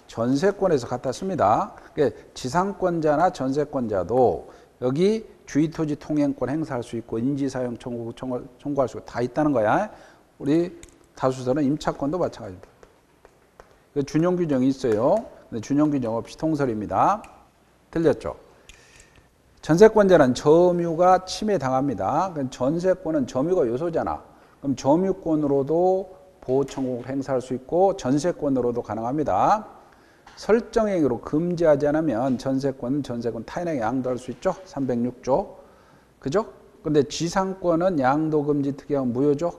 전세권에서 갖다 씁니다. 지상권자나 전세권자도 여기 주의토지 통행권 행사할 수 있고 인지사용 청구할 수 있고 다 있다는 거야. 우리 다수서는 임차권도 마찬가지입니다. 준용 규정이 있어요. 근데 준용 규정 없이 통설입니다. 틀렸죠? 전세권자는 점유가 침해당합니다. 전세권은 점유가 요소잖아. 그럼 점유권으로도 보호청구를 행사할 수 있고 전세권으로도 가능합니다. 설정행위로 금지하지 않으면 전세권 타인에게 양도할 수 있죠. 306조. 그죠? 근데 지상권은 양도 금지 특이하면 무효죠.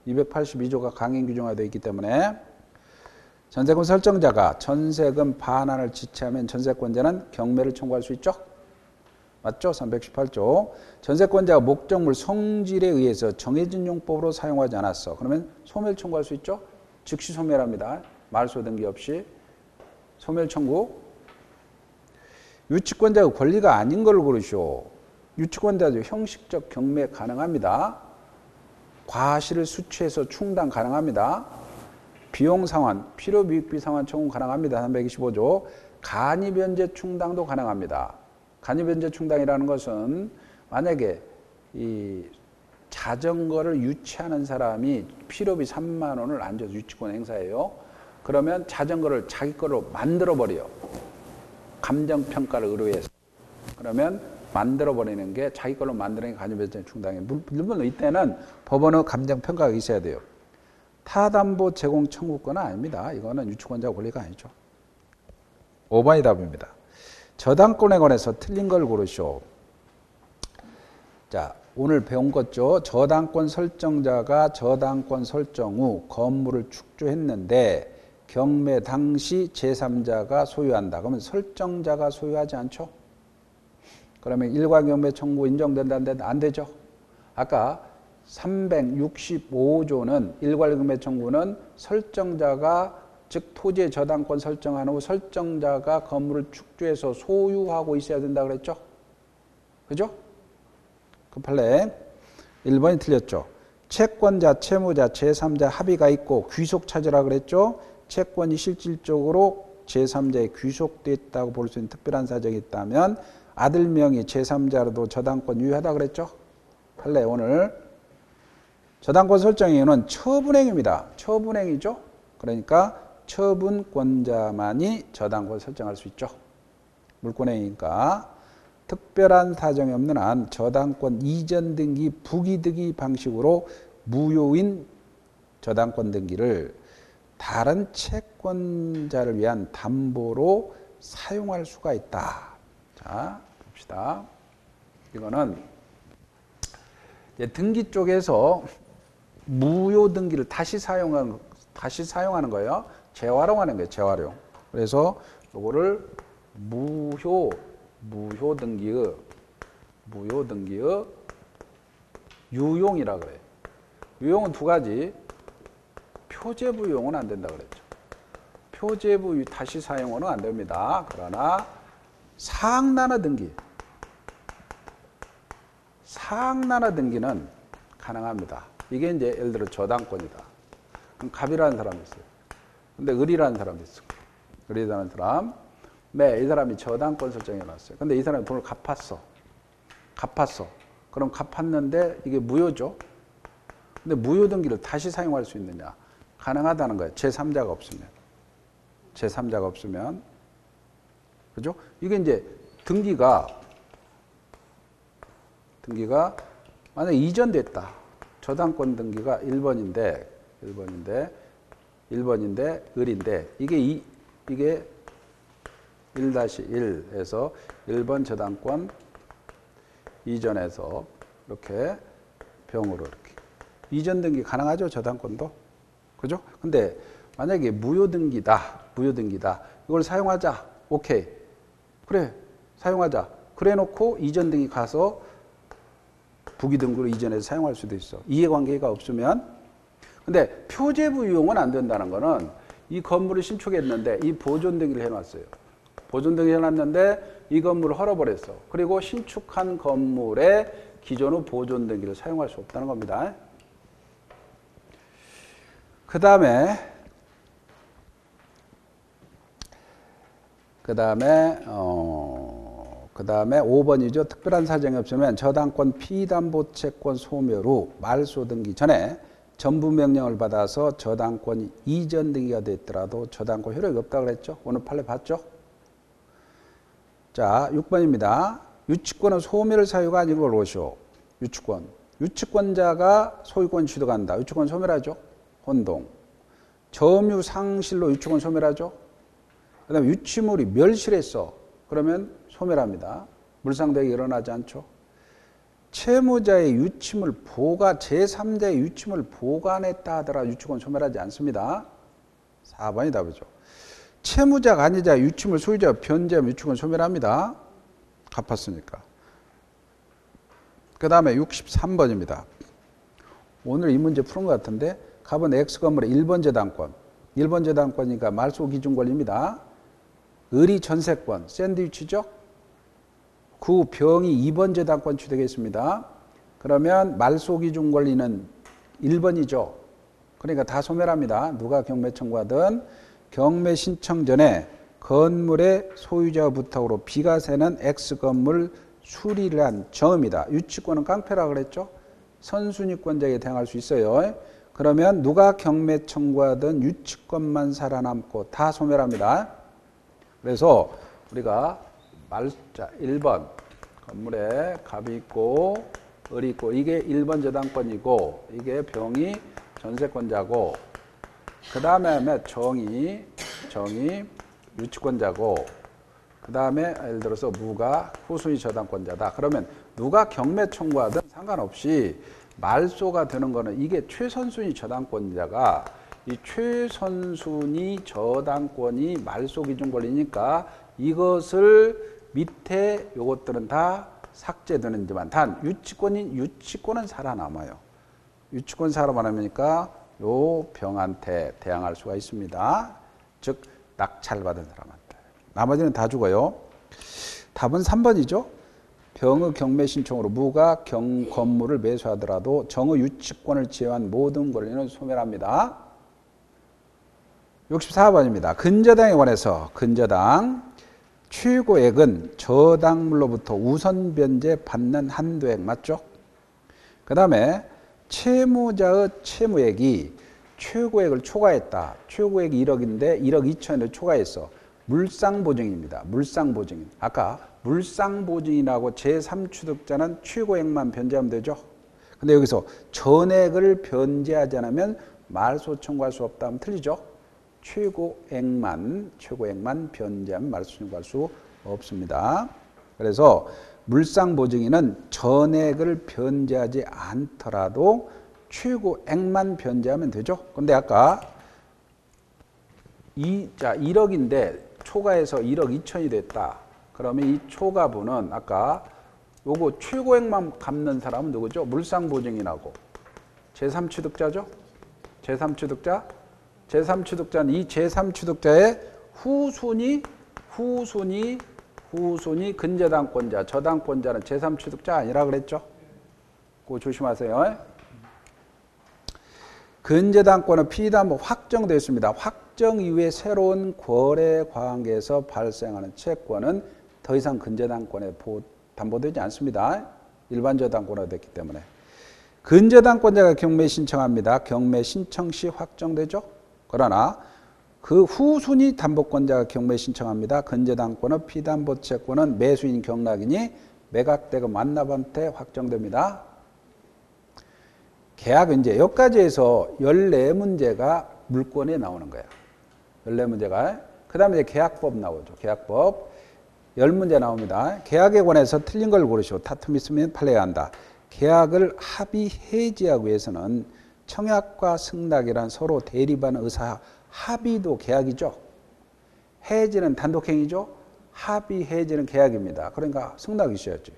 282조가 강행 규정화되어 있기 때문에 전세권 설정자가 전세금 반환을 지체하면 전세권자는 경매를 청구할 수 있죠. 맞죠? 318조. 전세권자가 목적물 성질에 의해서 정해진 용법으로 사용하지 않았어. 그러면 소멸 청구할 수 있죠? 즉시 소멸합니다. 말소 등기 없이. 소멸 청구. 유치권자가 권리가 아닌 걸 고르시오. 유치권자도 형식적 경매 가능합니다. 과실을 수취해서 충당 가능합니다. 비용 상환, 필요 미익비 상환 청구 가능합니다. 325조. 간이변제 충당도 가능합니다. 간이변제 충당이라는 것은 만약에 이 자전거를 유치하는 사람이 필요비 3만 원을 안 줘서 유치권 행사해요. 그러면 자전거를 자기 거로 만들어버려요. 감정평가를 의뢰해서. 그러면 만들어버리는 게 자기 걸로 만드는 게 간이변제 충당이에요. 물론 이때는 법원의 감정평가가 있어야 돼요. 타담보 제공 청구권은 아닙니다. 이거는 유치권자 권리가 아니죠. 5번이 답입니다. 저당권에 관해서 틀린 걸 고르시오. 자, 오늘 배운 거죠. 저당권 설정자가 저당권 설정 후 건물을 축조했는데 경매 당시 제3자가 소유한다. 그러면 설정자가 소유하지 않죠? 그러면 일괄 경매 청구 인정된다는데 안 되죠? 아까 365조는 일괄 경매 청구는 설정자가 즉 토지의 저당권 설정한 후 설정자가 건물을 축조해서 소유하고 있어야 된다 그랬죠? 그죠? 그 판례 1번이 틀렸죠. 채권자, 채무자, 제3자 합의가 있고 귀속 차지라 그랬죠? 채권이 실질적으로 제3자에 귀속됐다고 볼 수 있는 특별한 사정이 있다면 아들 명의 제3자로도 저당권 유효하다 그랬죠? 판례 오늘 저당권 설정 이유는 처분행위입니다. 처분행위죠? 그러니까 처분권자만이 저당권 설정할 수 있죠. 물권행위니까 특별한 사정이 없는 한 저당권 이전 등기, 부기등기 방식으로 무효인 저당권 등기를 다른 채권자를 위한 담보로 사용할 수가 있다. 자, 봅시다. 이거는 이제 등기 쪽에서 무효 등기를 다시 사용하는 거예요. 재활용하는 거예요. 재활용. 그래서 요거를 무효 등기의 유용이라 그래요. 유용은 두 가지. 표제부 유용은 안 된다 그랬죠. 표제부 다시 사용은 안 됩니다. 그러나 상란화 등기는 가능합니다. 이게 이제 예를 들어 저당권이다. 그럼 갑이라는 사람이 있어요. 근데 을이라는 사람이 있어요. 을이라는 사람. 이 사람이 저당권 설정해 놨어요. 근데 이 사람이 돈을 갚았어. 그럼 갚았는데 이게 무효죠. 근데 무효 등기를 다시 사용할 수 있느냐? 가능하다는 거예요. 제3자가 없으면. 그죠? 이게 이제 등기가 만약에 이전됐다. 저당권 등기가 1번인데 을인데 이게 1-1에서 1번 저당권 이전해서 이렇게 병으로 이렇게 이전 등기 가능하죠? 저당권도. 그죠? 근데 만약에 무효 등기다. 이걸 사용하자. 오케이. 그래. 사용하자. 그래 놓고 이전 등기 가서 부기 등기로 이전해서 사용할 수도 있어. 이해관계가 없으면. 근데 표제부 유용은 안 된다는 거는 이 건물을 신축했는데 이 보존 등기를 해놨어요. 보존 등기 해놨는데 이 건물을 헐어버렸어. 그리고 신축한 건물에 기존의 보존 등기를 사용할 수 없다는 겁니다. 그 다음에 5번이죠. 특별한 사정이 없으면 저당권 피담보채권 소멸 후 말소 등기 전에 전부 명령을 받아서 저당권이 이전 등기가 됐더라도 저당권 효력이 없다고 그랬죠. 오늘 판례 봤죠? 자, 6번입니다. 유치권은 소멸 사유가 아닌 걸 보시오. 유치권자가 소유권 취득한다. 유치권 소멸하죠. 혼동. 점유 상실로 유치권 소멸하죠. 그 다음에 유치물이 멸실했어. 그러면 소멸합니다. 물상대액이 일어나지 않죠. 채무자의 유치물 제3자의 유치물을 보관했다 하더라도 유치권 소멸하지 않습니다. 4번이 답이죠. 채무자, 간이자, 유치물 소유자 변제하면 유치권 소멸합니다. 갚았으니까. 그 다음에 63번입니다. 오늘 이 문제 푸는 것 같은데 갑은 X건물의 1번 저당권이니까 말소 기준 권리입니다. 을이 전세권, 샌드위치죠? 그 병이 2번 저당권 취득했습니다. 그러면 말소 기준 권리는 1번이죠. 그러니까 다 소멸합니다. 누가 경매 청구하든 경매 신청 전에 건물의 소유자 부탁으로 비과세는 X건물 수리를 한 정입니다. 유치권은 깡패라고 그랬죠? 선순위권자에게 대항할 수 있어요. 그러면 누가 경매 청구하든 유치권만 살아남고 다 소멸합니다. 그래서 우리가 1번 건물에 갑이 있고 을이 있고 이게 1번 저당권이고 이게 병이 전세권자고 그 다음에 정이 유치권자고 그 다음에 예를 들어서 무가 후순위 저당권자다. 그러면 누가 경매 청구하든 상관없이 말소가 되는 거는 이게 최선순위 저당권자가 이 최선순위 저당권이 말소 기준 권리니까 이것을 밑에 요것들은 다 삭제되는지만 단 유치권은 살아남아요. 유치권 살아남으니까 요 병한테 대항할 수가 있습니다. 즉 낙찰받은 사람한테. 나머지는 다 죽어요. 답은 3번이죠. 병의 경매 신청으로 무가 건물을 매수하더라도 정의 유치권을 제외한 모든 권리는 소멸합니다. 64번입니다. 근저당에 관해서 근저당 최고액은 저당물로부터 우선 변제 받는 한도액 맞죠? 그 다음에 채무자의 채무액이 최고액을 초과했다. 최고액이 1억인데 1억 2천을 초과했어. 물상보증입니다. 물상보증. 아까 물상보증이라고 제3취득자는 최고액만 변제하면 되죠. 근데 여기서 전액을 변제하지 않으면 말소 청구할 수 없다 하면 틀리죠. 최고액만 변제하면 말소 청구할 수 없습니다. 그래서 물상보증인은 전액을 변제하지 않더라도 최고액만 변제하면 되죠. 근데 아까 1억인데 초과해서 1억 2천이 됐다. 그러면 이 초과분은 아까 요거 최고액만 갚는 사람은 누구죠? 물상보증인하고 제3취득자죠. 제3취득자. 제3취득자는 이 제3취득자의 후순위 근저당권자, 저당권자는 제3취득자 아니라 그랬죠. 그거 조심하세요. 근저당권은 피담보 확정되었습니다. 확정 이후에 새로운 거래 관계에서 발생하는 채권은 더 이상 근저당권에 담보되지 않습니다. 일반 저당권으로 됐기 때문에. 근저당권자가 경매 신청합니다. 경매 신청 시 확정되죠. 그러나 그 후순위 담보권자가 경매 신청합니다. 근저당권은 피담보 채권은 매수인 경락이니 매각대금 완납한테 확정됩니다. 계약은 이제 여기까지 해서 14문제가 물권에 나오는 거예요. 14문제가. 그 다음에 이제 계약법 나오죠. 계약법. 10문제 나옵니다. 계약에 관해서 틀린 걸 고르시오. 다툼 있으면 판례해야 한다. 계약을 합의 해지하기 위해서는 청약과 승낙이란 서로 대립하는 의사 합의도 계약이죠. 해지는 단독행위죠. 합의 해지는 계약입니다. 그러니까 승낙이 있어야지.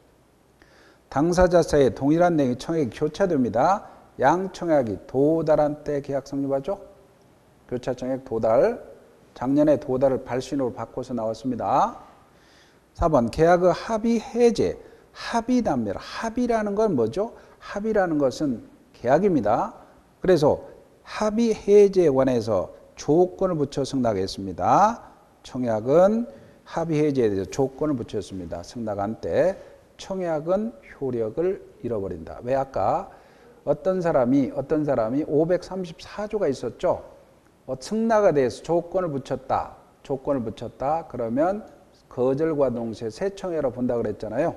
당사자 사이에 동일한 내용의 청약이 교차됩니다. 양청약이 도달한 때 계약 성립하죠. 교차청약 도달. 작년에 도달을 발신으로 바꿔서 나왔습니다. 4번 계약의 합의 해제. 합의답니다. 합의라는 건 뭐죠? 합의라는 것은 계약입니다. 그래서 합의 해제에 관해서 조건을 붙여 승낙했습니다. 청약은 합의 해제에 대해서 조건을 붙였습니다. 승낙한 때 청약은 효력을 잃어버린다. 왜 아까 어떤 사람이 534조가 있었죠. 승낙에 대해서 조건을 붙였다. 그러면 거절과 동시에 새청약으로 본다 그랬잖아요.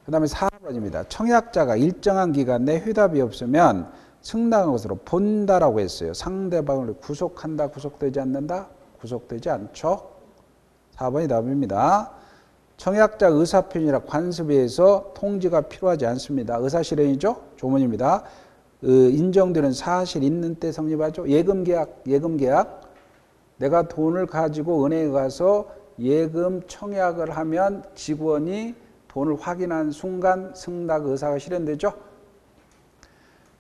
그 다음에 4번입니다. 청약자가 일정한 기간 내 회답이 없으면 승낙한 것으로 본다라고 했어요. 상대방을 구속한다, 구속되지 않는다? 구속되지 않죠. 4번이 답입니다. 청약자 의사표현이나 관습에 의해서 통지가 필요하지 않습니다. 의사실현이죠. 조문입니다. 인정되는 사실 있는 때 성립하죠. 예금계약. 내가 돈을 가지고 은행에 가서 예금 청약을 하면 직원이 돈을 확인한 순간 승낙 의사가 실현되죠.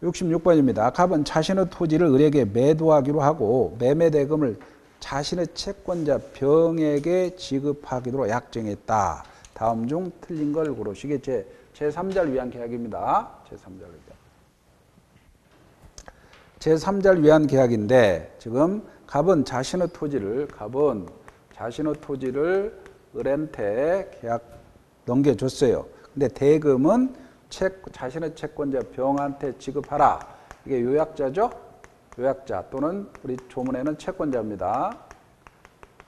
66번입니다. 갑은 자신의 토지를 을에게 매도하기로 하고 매매대금을 자신의 채권자 병에게 지급하기로 약정했다. 다음 중 틀린 걸 고르시게. 제3자를 위한 계약입니다. 제3자를 위한 계약인데 지금 갑은 자신의 토지를 을한테 계약 넘겨줬어요. 근데 대금은 자신의 채권자 병한테 지급하라. 이게 요약자죠. 요약자 또는 우리 조문에는 채권자입니다.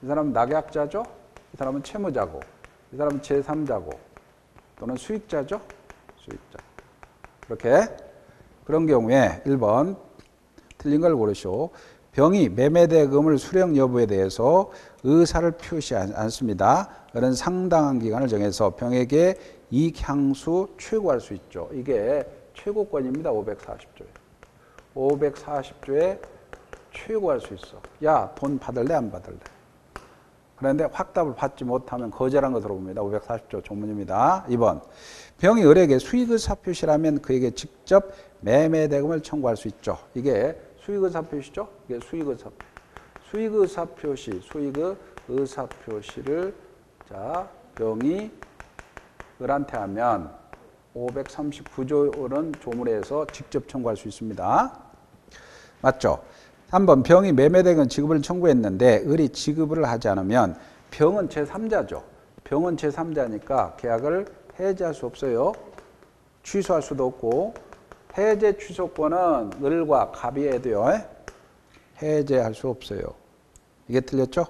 이 사람은 낙약자죠. 이 사람은 채무자고, 이 사람은 제3자고 또는 수익자죠. 수익자. 이렇게 그런 경우에 1번 틀린 걸 고르시오. 병이 매매대금을 수령 여부에 대해서 의사를 표시하지 않습니다. 그런 상당한 기간을 정해서 병에게 이익향수 최고할 수 있죠. 이게 최고권입니다. 540조에 최고할 수 있어. 야, 돈 받을래 안 받을래? 그런데 확답을 받지 못하면 거절한 것으로 봅니다. 540조 조문입니다. 2번 병이 을에게 수익의사표시라면 그에게 직접 매매대금을 청구할 수 있죠. 이게 수익의사표시죠. 이게 수익의사표시를 병이 을한테 하면 539조는 조문에서 직접 청구할 수 있습니다. 맞죠? 3번 병이 매매대금 지급을 청구했는데 을이 지급을 하지 않으면 병은 제3자죠. 병은 제3자니까 계약을 해지할 수 없어요. 취소할 수도 없고 해제 취소권은 을과 갑이 해야 돼요. 해제할 수 없어요. 이게 틀렸죠?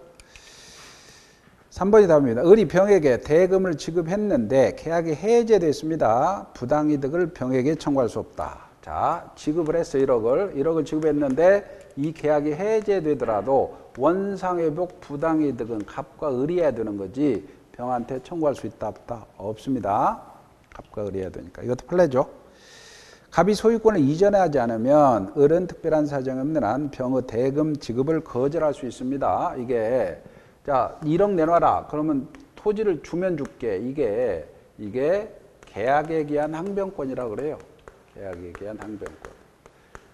3번이 답입니다. 을이 병에게 대금을 지급했는데 계약이 해제됐습니다. 부당이득을 병에게 청구할 수 없다. 자, 지급을 했어요. 1억을 지급했는데 이 계약이 해제되더라도 원상회복 부당이득은 갑과 을이 해야 되는 거지 병한테 청구할 수 있다 없다? 없습니다. 갑과 을이어야 되니까. 이것도 판례죠. 갑이 소유권을 이전하지 않으면 을은 특별한 사정이 없는 한 병의 대금 지급을 거절할 수 있습니다. 이게 자 1억 내놔라. 그러면 토지를 주면 줄게. 이게 계약에 기한 항변권이라고 그래요. 계약에 기한 항변권.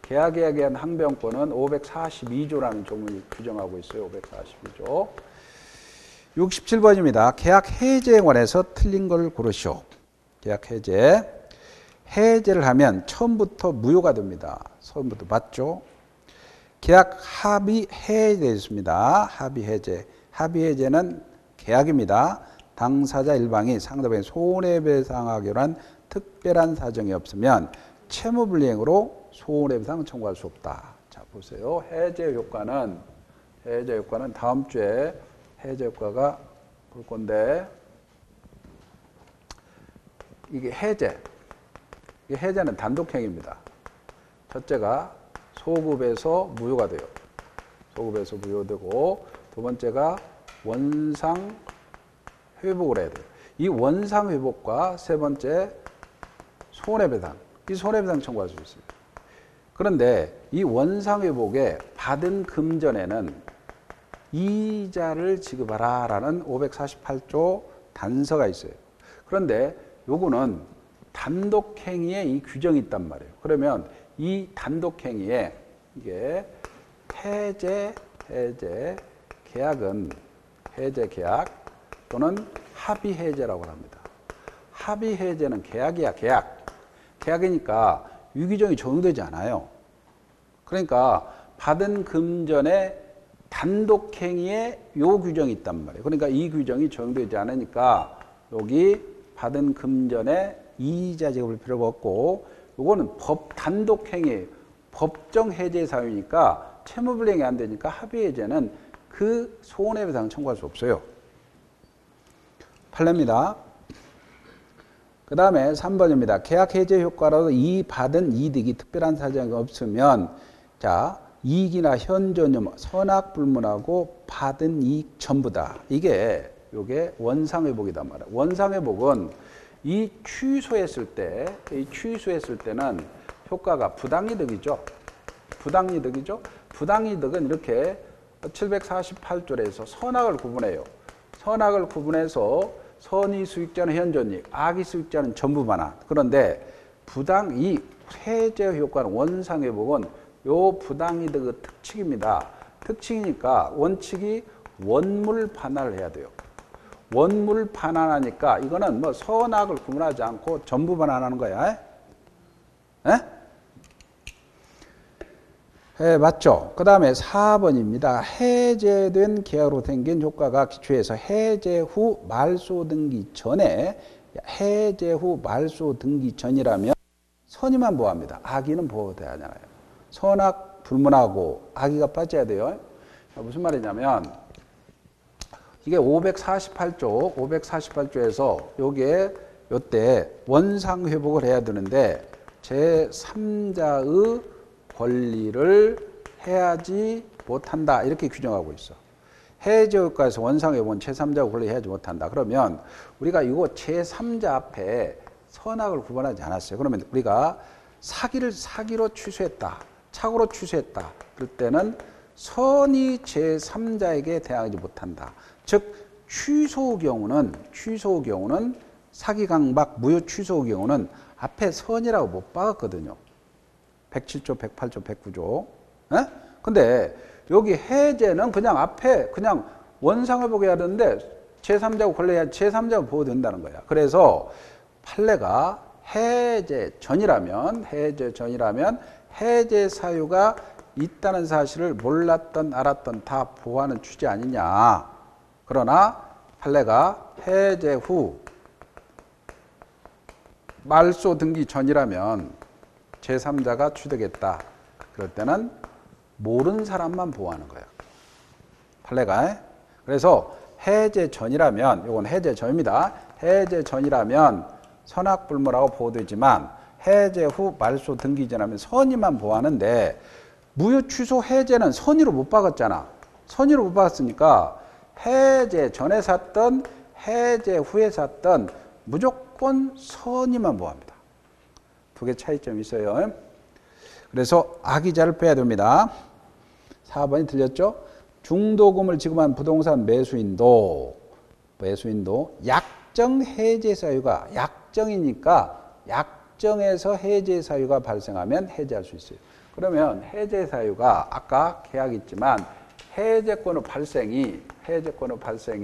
계약에 기한 항변권은 542조라는 조문이 규정하고 있어요. 542조. 67번입니다. 계약 해제에 관해서 틀린 걸 고르시오. 계약 해제. 해제를 하면 처음부터 무효가 됩니다. 처음부터 맞죠? 계약 합의 해제되었습니다. 합의 해제. 합의 해제는 계약입니다. 당사자 일방이 상대방의 손해배상하기로 한 특별한 사정이 없으면 채무불이행으로 손해배상을 청구할 수 없다. 자, 보세요. 해제 효과는 다음 주에 해제 효과가 볼 건데, 이게 해제는 단독행위입니다. 첫째가 소급에서 무효가 돼요. 소급에서 무효되고, 두 번째가 원상 회복을 해야 돼요. 이 원상 회복과 세 번째 손해배상, 이 손해배상 청구할 수 있어요. 그런데 이 원상 회복에 받은 금전에는 이자를 지급하라 라는 548조 단서가 있어요. 그런데 요거는 단독행위에 이 규정이 있단 말이에요. 그러면 이 단독행위에 이게 해제 계약은 해제 계약 또는 합의 해제라고 합니다. 합의 해제는 계약이야, 계약이니까 유기종이 적용되지 않아요. 그러니까 받은 금전의 단독행위에 요 규정이 있단 말이에요. 그러니까 이 규정이 적용되지 않으니까 여기 받은 금전에 이자 지급을 필요가 없고, 요거는 단독행위, 법정 해제 사유니까 채무불이행이 안 되니까 합의 해제는 그 손해배상 청구할 수 없어요. 판례입니다. 그 다음에 3번입니다. 계약 해제 효과라도 이 받은 이득이 특별한 사정이 없으면, 자, 이익이나 현존유, 선악불문하고 받은 이익 전부다. 요게 원상회복이단 말이야. 원상회복은 이 취소했을 때는 효과가 부당이득이죠. 부당이득은 이렇게 748조에서 선악을 구분해요. 선악을 구분해서 선의 수익자는 현존이익, 악의 수익자는 전부 반환. 그런데 이 해제 효과는 원상회복은 요 부당이득의 특칙입니다. 특칙이니까 원칙이 원물 반환을 해야 돼요. 원물 반환하니까 이거는 뭐 선악을 구분하지 않고 전부 반환하는 거야. 맞죠? 그 다음에 4번입니다. 해제된 계약으로 생긴 효과가 기초해서 해제 후 말소 등기 전이라면 선의만 보호합니다. 악의는 보호돼야 하잖아요. 선악 불문하고 악의가 빠져야 돼요. 무슨 말이냐면 이게 548조에서 요때 원상 회복을 해야 되는데 제3자의 권리를 해야지 못한다. 이렇게 규정하고 있어. 해제 효과에서 원상 회복은 제3자의 권리를 해야지 못한다. 그러면 우리가 이거 제3자 앞에 선악을 구분하지 않았어요. 그러면 우리가 사기로 취소했다. 착오로 취소했다. 그럴 때는 선이 제3자에게 대항하지 못한다. 즉 취소 경우는 사기 강박 무효 취소 경우는 앞에 선이라고 못 박았거든요. 107조, 108조, 109조. 근데 여기 해제는 그냥 앞에 그냥 원상회복해야 되는데 제3자가 권리해야 제3자가 보호된다는 거야. 그래서 판례가 해제 전이라면 해제 사유가 있다는 사실을 몰랐던 알았던 다 보호하는 취지 아니냐. 그러나 판례가 해제 후 말소 등기 전이라면 제3자가 취득했다. 그럴 때는 모르는 사람만 보호하는 거예요. 판례가. 그래서 해제 전이라면, 이건 해제 전입니다. 해제 전이라면 선악불문하고 보호되지만 해제 후 말소 등기 전하면 선의만 보호하는데 무효 취소 해제는 선의로 못 박았잖아. 선의로 못 박았으니까 해제 전에 샀던 해제 후에 샀던 무조건 선의만 보호합니다. 두 개 차이점이 있어요. 그래서 악의자를 빼야 됩니다. 4번이 틀렸죠? 중도금을 지급한 부동산 매수인도 약정 해제 사유가 약정이니까 약정에서 해제 사유가 발생하면 해제할 수 있어요. 그러면 해제 사유가 아까 계약이 있지만 해제권의 발생이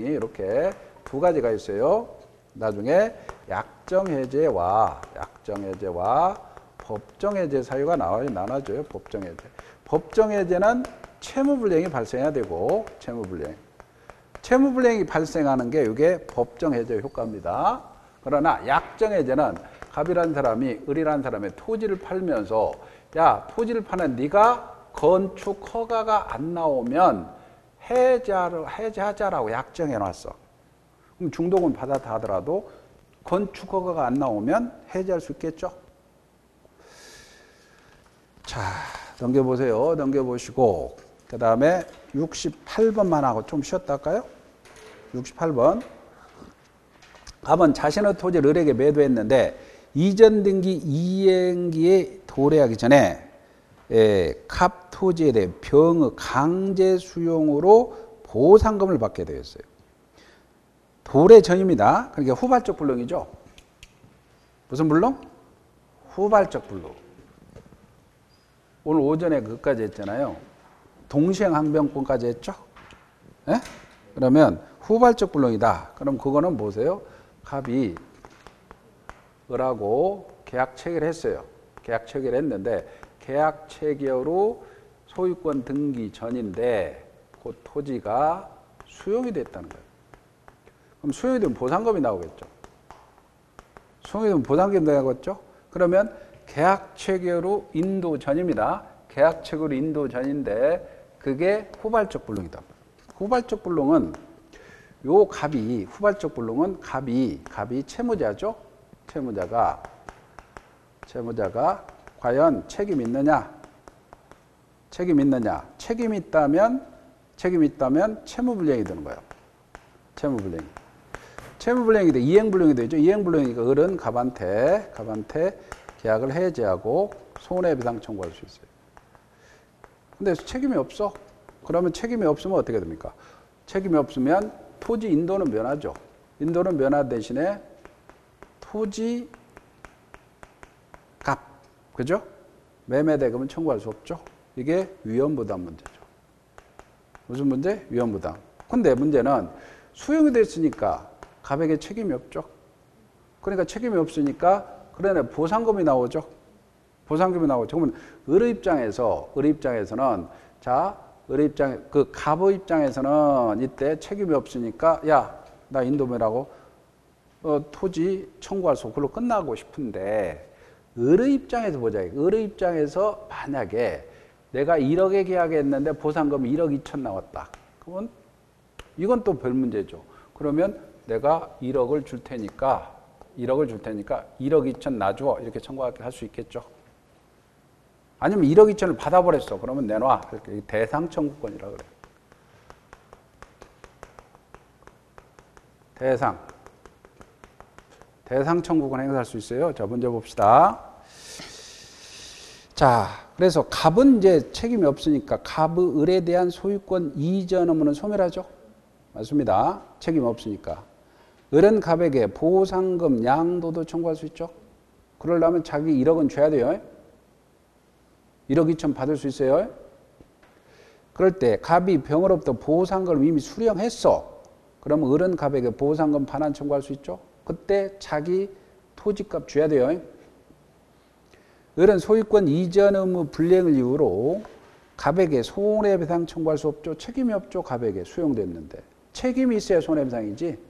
이렇게 두 가지가 있어요. 나중에 약정 해제와 법정 해제 사유가 나눠져요. 법정 해제. 법정 해제는 채무 불이행이 발생해야 되고 채무 불이행이 발생하는 게 이게 법정 해제 효과입니다. 그러나 약정 해제는 갑이라는 사람이 을이라는 사람의 토지를 팔면서 야, 토지를 파는 네가 건축 허가가 안 나오면 해제하자라고 약정해 놨어. 그럼 중도금 받았다 하더라도 건축 허가가 안 나오면 해제할 수 있겠죠? 자, 넘겨보세요. 넘겨보시고 그 다음에 68번만 하고 좀 쉬었다 할까요? 68번. 갑은 자신의 토지를 을에게 매도했는데 이전 등기 이행기에 도래하기 전에 갑 토지에 대해 병의 강제 수용으로 보상금을 받게 되었어요. 도래 전입니다. 그러니까 후발적 불능이죠. 무슨 불능? 후발적 불능. 오늘 오전에 그것까지 했잖아요. 동시행항변권까지 했죠. 네? 그러면 후발적 불능이다. 그럼 그거는 뭐세요? 갑이 을하고 계약 체결했어요. 계약 체결했는데 계약 체결 후 소유권 등기 전인데 그 토지가 수용이 됐다는 거예요. 그럼 수용이 되면 보상금이 나오겠죠. 수용이 되면 보상금이 나오겠죠. 그러면 계약 체결 후 인도 전입니다. 계약 체결 후 인도 전인데 그게 후발적 불능이다. 후발적 불능은 후발적 불능은 갑이 채무자죠. 채무자가 과연 책임이 있느냐? 책임이 있다면 채무불이행이 되는 거예요. 채무불이행이 돼. 이행불이행이 되죠. 이행불이행이니까 을은 갑한테 계약을 해제하고 손해배상 청구할 수 있어요. 근데 책임이 없어. 그러면 책임이 없으면 어떻게 됩니까? 책임이 없으면 토지 인도는 면하죠. 인도는 면하 대신에 토지 값, 그죠? 매매대금은 청구할 수 없죠. 이게 위험부담 문제죠. 무슨 문제? 위험부담. 근데 문제는 수용이 됐으니까 갑에게 책임이 없죠. 그러니까 책임이 없으니까 그러네 보상금이 나오죠. 그러면 을의 입장에서는 갑의 입장에서는 이때 책임이 없으니까 야, 나 인도면하고 토지 청구할 수 없고 그걸로 끝나고 싶은데 을의 입장에서 보자. 을의 입장에서 만약에 내가 1억에 계약했는데 보상금이 1억 2천 나왔다. 그러면 이건 또 별 문제죠. 그러면 내가 1억을 줄 테니까 1억 2천 놔줘. 이렇게 청구할 수 있겠죠. 아니면 1억 2천을 받아버렸어. 그러면 내놔. 이렇게 대상 청구권이라고 그래요. 대상 청구권 행사할 수 있어요. 자, 먼저 봅시다. 자, 그래서 갑은 이제 책임이 없으니까 갑의 을에 대한 소유권 이전 의무는 소멸하죠. 맞습니다. 책임이 없으니까. 을은 갑에게 보상금, 양도도 청구할 수 있죠. 그러려면 자기 1억은 줘야 돼요. 1억 2천 받을 수 있어요. 그럴 때 갑이 병으로부터 보상금을 이미 수령했어. 그러면 을은 갑에게 보상금 반환 청구할 수 있죠. 그때 자기 토지값 줘야 돼요. 을은 소유권 이전 의무 불이행을 이유로 갑에게 손해배상 청구할 수 없죠. 책임이 없죠. 갑에게 수용됐는데. 책임이 있어야 손해배상이지.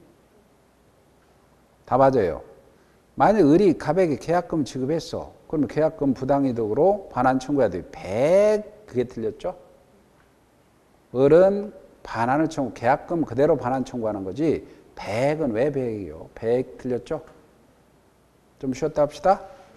다 맞아요. 만약 을이 갑에게 계약금 지급했어. 그러면 계약금 부당이득으로 반환 청구해야 돼요. 100 그게 틀렸죠. 을은 반환을 청구, 계약금 그대로 반환 청구하는 거지 100은 왜 100이에요? 100 틀렸죠? 좀 쉬었다 합시다.